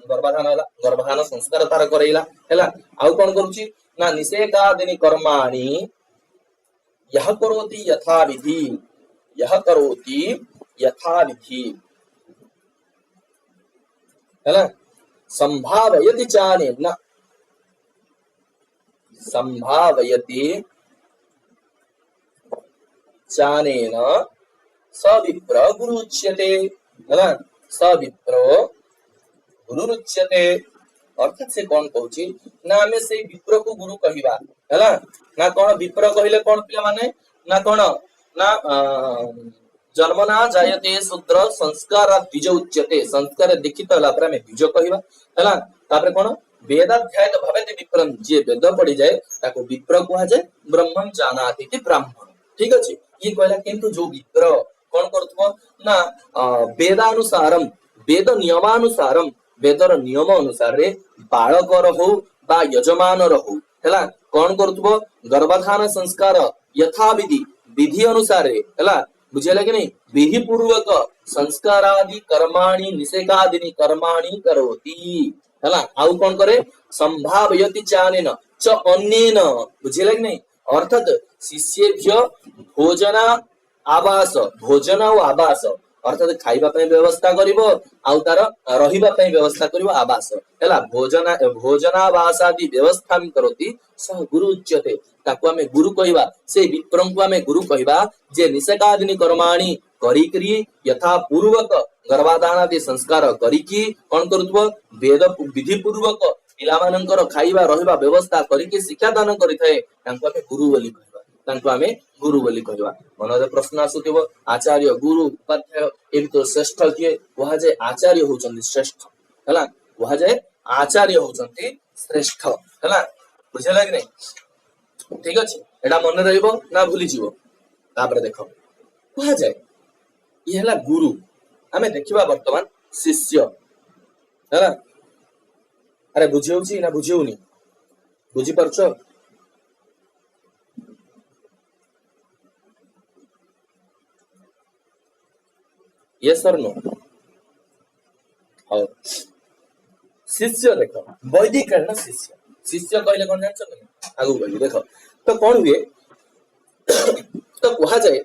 गर्भाधान संस्कार तार करैला हैला आउ कोन करूची ना निषेकादिनी कर्माणि यह करोति यथा विधि है ना संभावयति चानेन स विप्र गुरुच्यते है ना स विप्र गुरुच्यते अर्थात से कौन कहूची ना हमें से विप्र को गुरु कहिबा है ना कौन विप्र कहिले कौन पिला माने ना कौन ना जन्मना जायते शूद्र संस्कार द्विज उच्यते संस्कार दीक्षित होला पर हमें द्विज कहिबा हैला तापर कोन वेदाध्याय भवेते विप्रम जे वेद पढ़ी जाए ताको विप्र कहा जाए ब्रह्मं जानाति इति ब्राह्मण ठीक अछि ये कहला किंतु जो विप्र कोन करथबो ना वेदानुसारम वेद नियमानुसारम वेदर नियम अनुसार रे बालकर हो बा यजमान रहो हैला कोन करथबो गर्भधान संस्कार यथा विधि विधि अनुसार रे हैला बुझेला कि नहीं विधि पूर्वक संस्कारादि कर्माणि निषेकादिनी कर्माणि करोति हैला आउ कोन करे संभावयति चानेन च अन्येन बुझेला कि नहीं अर्थात शिष्येभ्य भोजन और आवास अर्थात खाइबा पई व्यवस्था करिवो आउ तार रहिबा पई व्यवस्था करिवो आवास हैला भोजनावास आदि व्यवस्था करोति स गुरु उच्यते ताको हमें गुरु कहिबा से विप्रं को हमें गुरु कहिबा जे निषेकादिनी कर्माणि करिकरी यथा पूर्वक गर्भाधान आदि संस्कार करिकी कोन करूथबो वेद विधि पूर्वक पिला मानकर खाइबा रहिबा व्यवस्था करिकी शिक्षा दान करिथाय तांको हमें गुरु बोली कहिबा तांको हमें गुरु बोली कहिबा मनरे प्रश्न आसुथिबो आचार्य गुरु उपाध्याय एक तो श्रेष्ठ किए वहा जे आचार्य होचंदी श्रेष्ठ हैला वहा जे आचार्य होचंदी श्रेष्ठ हैला बुझला कि नहीं ठीक अछि एडा मन रहइबो ना भूली जीवो तापर देखो कहा जाए ये हला गुरु हमें देखिबा वर्तमान शिष्य हैला अरे बुझियोची ना बुझियोनी बुझी परछो यस और नो और शिष्य देखो वैदिक है ना शिष्य शिष्य कहले कोन जानछ नहीं आगु कहली देखो तो कौन हुए तो कहा जाए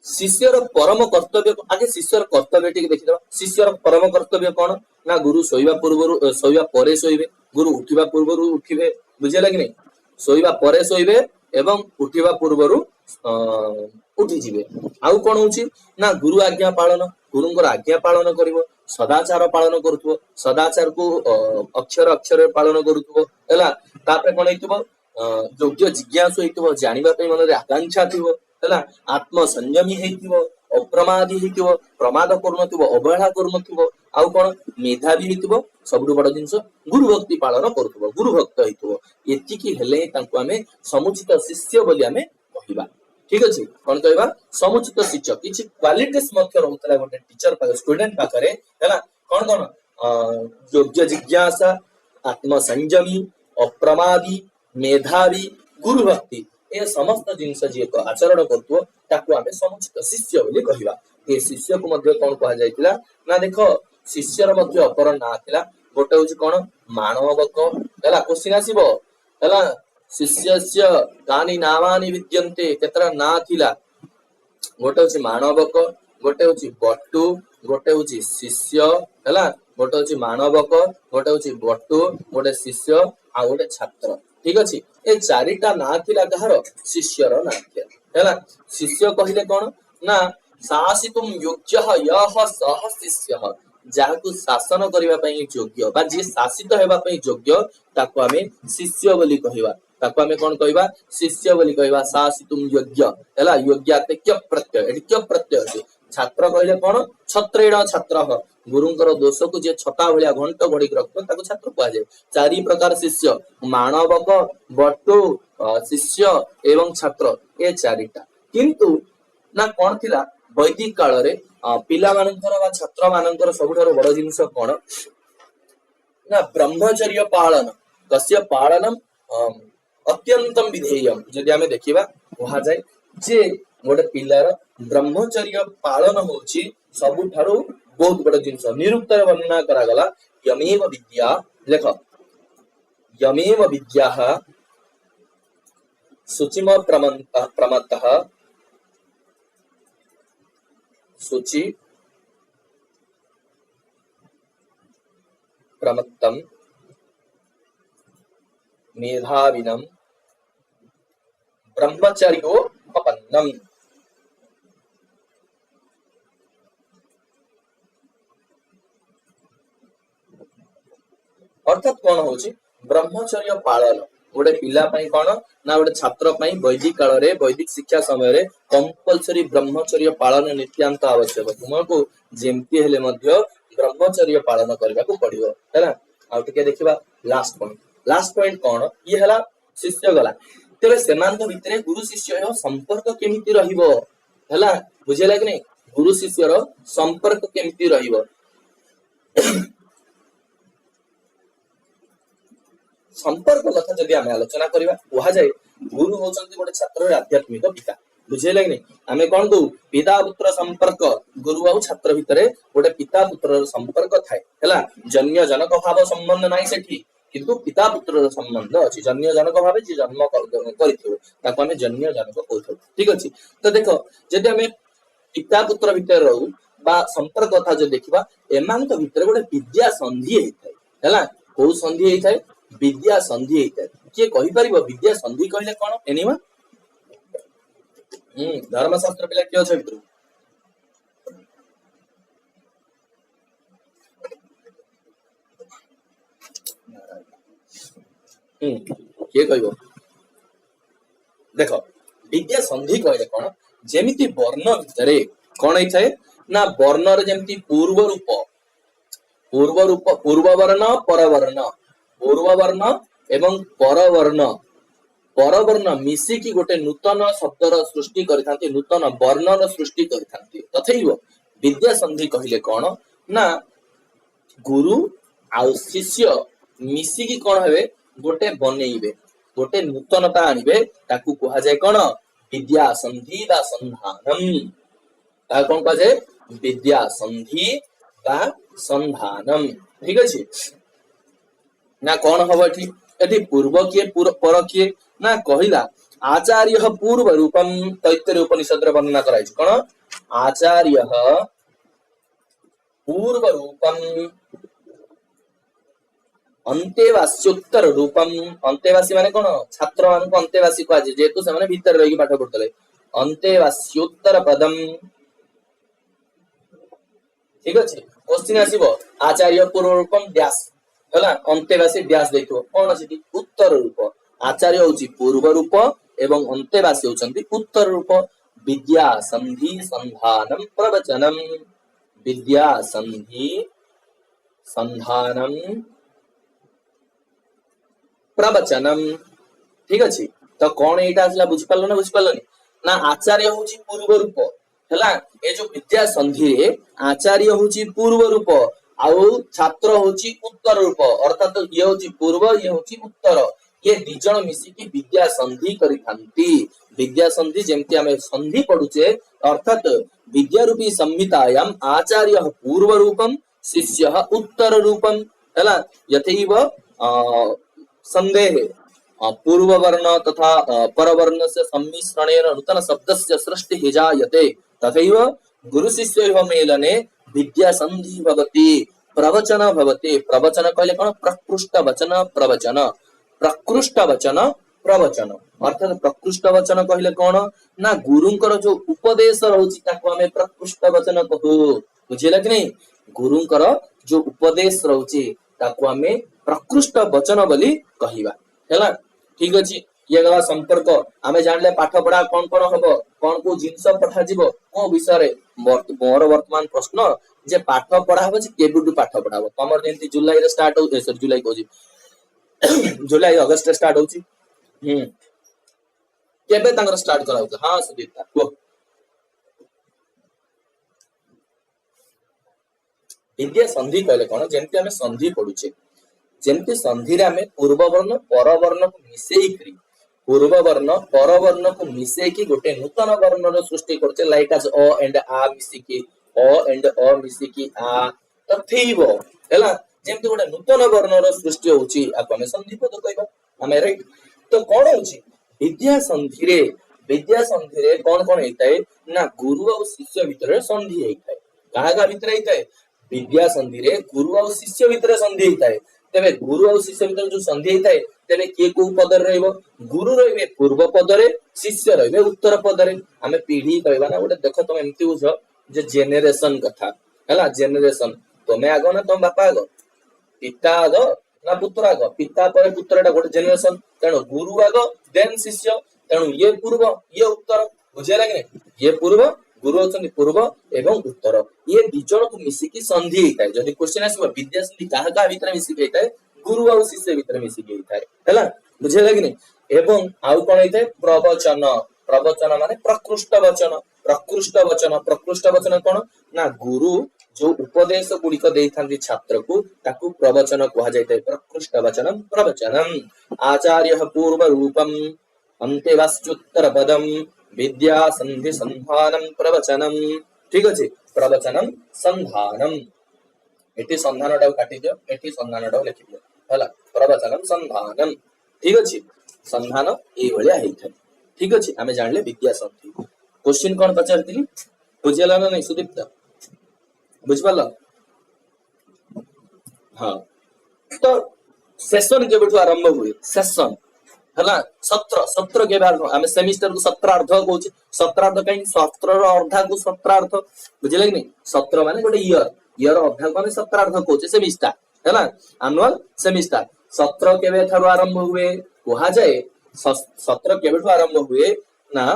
शिष्यर परम कर्तव्य आगे शिष्यर कर्तव्य टिक देखिदबा शिष्यर परम कर्तव्य कौन ना गुरु सोइबा पूर्व सोइबा परे सोइबे गुरु उठिबा पूर्व उठिबे बुझे लगी नहीं सोइबा परे सोइबे एवं उठिबा पूर्व उठी जिवे आउ कोन होची ना गुरु आज्ञा पालन गुरुंकर आज्ञा पालन करिवो सदाचार पालन करूथबो सदाचार को अक्षर अक्षर पालन करूथबो हैला तापरे कोन हेतबो योग्य जिज्ञासु हेतबो जानिबा पई मन रे आकांक्षा थिबो हैला आत्म संयमी हेतिबो अप्रमादी हेतिबो प्रमाद करनथिबो अवहेला करनथिबो आउ कोन मेधावी हेतिबो सबडु बड़ जिंस गुरु भक्ति पालन करूथबो गुरु भक्त हेतिबो एति की हेले तांको हमें समुचित शिष्य बोली हमें कहिबा ठीक अछि कोन कहबा समुचित शिक्षक किछि क्वालिटीज मध्य रहतला गोटे टीचर पाखे स्टूडेंट पाखरे हैला कोन कोन योग्य जिज्ञासा आत्म संयमी अप्रमादी मेधावी गुरु भक्ति ए समस्त जिंस जे को आचरण करतो ताको हमें समुचित शिष्य बोली कहिबा ए शिष्य को मध्य कोन कहा जायतिला ना देखो शिष्यर मध्य अपर ना थिला गोटे होची कोन मानवक हैला क्वेश्चन आसीबो हैला शिष्यस्य कानि नामानि विद्यन्ते केतरा ना थिला गोटे होची मानवक गोटे होची बट्टू गोटे होची शिष्य हैला गोटे होची मानवक गोटे होची बट्टू गोटे शिष्य आ गोटे छात्र ठीक अछि ए चारिटा ना थिला कहार शिष्यर ना थिला हैला शिष्य कहिले कोन ना शासितुम योग्यः यः सः शिष्यः जाहाकु शासन करिवा पई योग्य बा जे शासित हेबा पई योग्य ताको आमे शिष्य बोली कहिबा ताको आमे कोन कहिबा शिष्य बोली कहिबा शासितुम योग्य हैला योग्याते क्य प्रत्यय एटी क्य प्रत्यय अछि छात्र कहिले कोन छत्रेण छात्रः गुरुंकर दोष को जे छता भलिया घंट घड़ी रखतो ताको छात्र कहै जाय चारि प्रकार शिष्य मानवक बट्टू शिष्य एवं छात्र ए चारिटा किंतु ना कोन थिला वैदिक काल रे पिला मानकर बा छात्र मानकर सबुठारो बड़ जिंस कोन ना ब्रह्मचर्य पालन कस्य पालनम अत्यंतम विधेयम जदि हमें देखिबा कहा जाय जे गोटे पिलार ब्रह्मचर्य पालन होची सबुठारो बहुत बड़ जिंस निरुक्तर वर्णना करा गला यमेव विद्या लेख यमेव विद्याः शुचिम प्रमत्तः शुचि प्रमत्तम मेधाविनम ब्रह्मचर्योपपन्नम अर्थात कौन होची ब्रह्मचर्य पालन गोटे पिला पई कोन ना गोटे छात्र पई वैदिक काल रे वैदिक शिक्षा समय रे कंपलसरी ब्रह्मचर्य पालन नित्यांत आवश्यक तुमको जेमती हेले मध्य ब्रह्मचर्य पालन करबा को पड़ियो हैला आ टिके देखिबा लास्ट पॉइंट कोन ये हला शिष्य गला तेरे सेमान भितरे गुरु शिष्य संपर्क केमिति रहिबो हैला बुझेला कि नै गुरु शिष्यर संपर्क केमिति रहिबो संपर्क कथा जदि आमे आलोचना करबा कहा जाय गुरु होचंती गोटे छात्र आध्यात्मिक पिता बुझेला कि नै आमे कोन कहू पिता पुत्र संपर्क गुरु और छात्र भितरे गोटे पिता पुत्र संपर्क थाए हैला जन्य जनक भाव संबंध नाही सेठी किंतु पिता पुत्र संबंध अछि जन्य जनक भाव जे जन्म करिथिबो ताको आमे जन्य जनक कहथो ठीक अछि तो देखो जदि आमे पिता पुत्र भितर रहू बा संपर्क कथा जे देखिबा एमान तो भितर गोटे विद्या संधि हेतै हैला को संधि हेतै विद्या संधि हेतै के कहि परिबो विद्या संधि कहले कोन एनिमा धर्मशास्त्र पिला के अछि भितर के कहबो देखो विद्या संधि कहले कोन जेमिति वर्ण भितरे कोन हेतै ना वर्ण रे जेमिति पूर्व वर्ण पूर्व वर्ण एवं परवर्ण मिसी की गोटे नूतन शब्दर सृष्टि करिथांती नूतन वर्णर सृष्टि करिथांती तथैव विद्या संधि कहिले कोन ना गुरु आ शिष्य मिसी की कोन हेबे गोटे बनेइबे गोटे नूतनता आनिबे ताकू कहा जाय कोन विद्या संधि बा संधानम ता कोन कहा जाय विद्या संधि बा संधानम ठीक अछि ना कौन हबो एठी पूर्व किए पर किए ना कहिला आचार्य पूर्व रूपम तैत्तरीय उपनिषद रे वर्णना कराई कोन आचार्य पूर्व रूपम अंतेवास्योत्तर रूपम अंतेवासी माने कोन छात्र मान को अंतेवासी को आजे जेतु से माने भीतर रही पाठ पढतले अंतेवास्योत्तर पदम ठीक अछि क्वेश्चन आसीबो आचार्य पूर्व रूपम डैश हला अंतेवासी डैश देखो कोन अछि उत्तर रूप आचार्य होची पूर्व रूप एवं अंतेवासी होचंती उत्तर रूप विद्या संधि संधानम प्रवचनम विद्या संधि संधानम प्रवचनम ठीक अछि तो कोन एटा आसला बुझ पारलनी ना आचार्य होची पूर्व रूप हला ए जो विद्या संधि रे आचार्य होची पूर्व रूप आउ छात्र होची उत्तर रूप अर्थात ये होची पूर्व ये होची उत्तर ये दिजण मिसी की विद्या संधि करिथांती विद्या संधि जेमति हमें संधि पढुचे अर्थात विद्या रूपी संहितायाम आचार्य पूर्व रूपम शिष्यः उत्तर रूपम हैला यथैव संदेह पूर्व वर्ण तथा परवर्ण से सम्मिश्रणेन नूतन शब्दस्य सृष्टिः जायते तथैव गुरु शिष्ययोः मेलने विद्या संधि भवति प्रवचन भवति प्रवचन कहले कोन प्रकृष्ट वचन प्रवचन प्रकृष्ट वचन प्रवचन अर्थात प्रकृष्ट वचन कहले कोन ना गुरुंकर जो उपदेश रहउची ताको हमें प्रकृष्ट वचन कहू बुझिला कि नहीं गुरुंकर जो उपदेश रहउची ताको हमें प्रकृष्ट वचन बोली कहिबा हैला ठीक अछि ये गला संपर्क आमे जानले पाठ पढ़ा कोन कोन हबो कोन को जिंस पठा जीवो को विषय रे मोर वर्तमान प्रश्न जे पाठ पढ़ा हबो जे केबुटु पाठ पढ़ाबो तमर जेंति जुलाई रे स्टार्ट हो सर जुलाई कोजी जुलाई अगस्त रे स्टार्ट होची केबे तांगर स्टार्ट कराउ हां सुदीप्ता को विद्या संधि कहले कोन जेंति हमें संधि पढुचे जेंति संधि रे हमें पूर्व वर्ण पर वर्ण को मिसेई करी पूर्व वर्ण पर वर्ण को मिसेई की गोटे नूतन वर्ण रो सृष्टि करचे लाइक एज अ एंड आ मिसी की अ एंड अ मिसी की आ तथैव हैला जेंति गोटे नूतन वर्ण रो सृष्टि होची आको हमें संधि पद कहबा हमें राइट तो कोन होची विद्या संधि रे कोन कोन हेताय ना गुरु और शिष्य भीतर संधि हेताय काहा भीतर हेताय विद्या संधि रे गुरु और शिष्य भीतर संधि हेताय तेबे गुरु और शिष्य भीतर जो संधि हेताय तेबे के को पद रे रहइबो गुरु रहइबे पूर्व पद रे शिष्य रहइबे उत्तर पद रे हमें पीढ़ी कहबा ना गोटे देखो तुम एम्ति बुझ जे जेनरेशन कथा हैला जेनरेशन तमे आगो ना तुम बापा आगो पिता आगो ना पुत्र आगो पिता पर पुत्रटा गोटे जेनरेशन तेणु गुरु आगो देन शिष्य तेणु ये पूर्व ये उत्तर बुझेला कि ये पूर्व गुरु अछन पूर्व एवं उत्तर ये दिजण को मिसी की संधि हेताय जदी क्वेश्चन आसीबो विद्या संधि काहा का भीतर मिसी के हेताय गुरु और शिष्य भीतर मिसी के हेताय हैला बुझेला कि नहीं एवं आउ कोन हेताय प्रवचन प्रवचन माने प्रकृष्ट वचन कोन ना गुरु जो उपदेश गुड़िक देइथांती छात्र को ताकू प्रवचन कहा जायते प्रकृष्ट वचनम प्रवचनम आचार्य पूर्व रूपम अंतेवास्युत्तर पदम विद्या संधि संधानम प्रवचनम ठीक अछि प्रवचनम संधानम एटी संधानटा काटि दियो एटी संधानटा लिखि दियो हला प्रवचनम संधानम ठीक अछि संधान ए भलिया हेइथाय ठीक अछि हमें जानले विद्या संधि क्वेश्चन कोन पचारतिली बुझेला ना नहीं सुदीप्ता बुझ पाला हाँ तो सेशन के बेठु आरंभ हुए सेशन हला सत्र के बार हमें सेमिस्टर को सत्रार्ध कहउछ सत्रार्ध कहीं सत्र रो अर्धा को सत्रार्ध बुझले कि नहीं सत्र माने गोटे ईयर अर्धा को हमें सत्रार्ध कहउछ सेमिस्टर हला एनुअल सेमिस्टर सत्र केबे थारो आरंभ हुए कहा जाए सत्र केबे ठु आरंभ हुए ना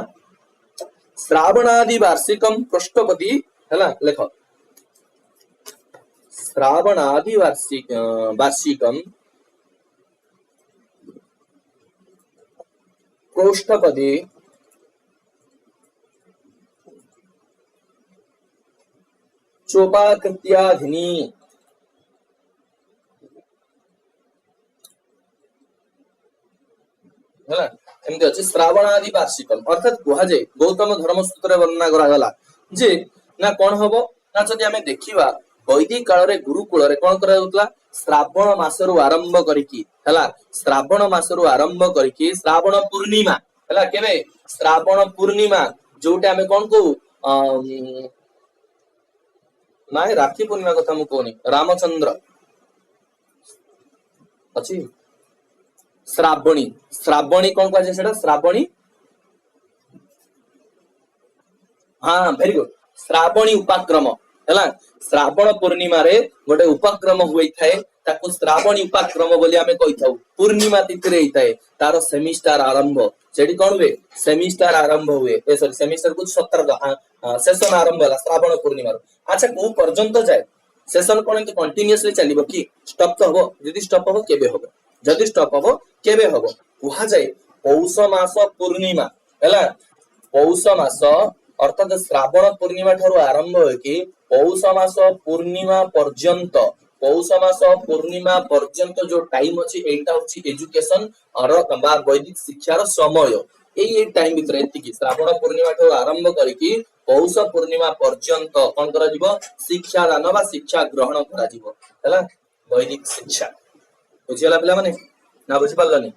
श्रावणादि वार्षिकम पृष्ठपति हला लेखो श्रावणादि वार्षिकम पृष्ठपदे चोपाकृत्याधिनी है एमती अच्छे श्रावणादि वार्षिकम अर्थात कह जाए गौतम धर्मसूत्र वर्णना करा जे ना कौन हम ना जदि आमे देखिबा वैदिक काल रे गुरुकुल रे कोन करा होतला श्रावण मासरु आरंभ करिकी हला श्रावण मासरु आरंभ करिकी श्रावण पूर्णिमा हला केबे श्रावण पूर्णिमा जोटे आमे कोन को नाय राखी पूर्णिमा कथा मु कोनी रामचंद्र अछि श्रावणी कोन कहै छै सेटा श्रावणी हां वेरी गुड श्रावणी उपक्रम हला श्रावण पूर्णिमा रे गोटे उपक्रम होई थाए ताको श्रावणी उपक्रम बोली आमे कहि थाउ पूर्णिमा तिथि रे हिताए तार सेमिस्टर आरंभ सेडी कोन हुए सेमिस्टर आरंभ हुए ए सॉरी सेमिस्टर को सत्र सेशन आरंभ होला श्रावण पूर्णिमा अच्छा को पर्यंत जाए सेशन कोन कि कंटीन्यूअसली चलिबो कि स्टॉप तो हबो यदि स्टॉप हबो केबे हबो जदि स्टॉप हबो केबे हबो कहा जाए पौष मास पूर्णिमा हला पौष मास अर्थात श्रावण पूर्णिमा ठारू आरंभ हो कि पौष मास पूर्णिमा पर्यंत जो टाइम अछि एटा होछि एजुकेशन और बा वैदिक शिक्षार समय एई टाइम भितर एतिकी श्रावण पूर्णिमा ठू आरंभ करिकी पौष पूर्णिमा पर्यंत कौन करा जिवो शिक्षा दान बा शिक्षा ग्रहण करा जिवो हला वैदिक शिक्षा बुझियला पिला माने ना बुझि पारलनी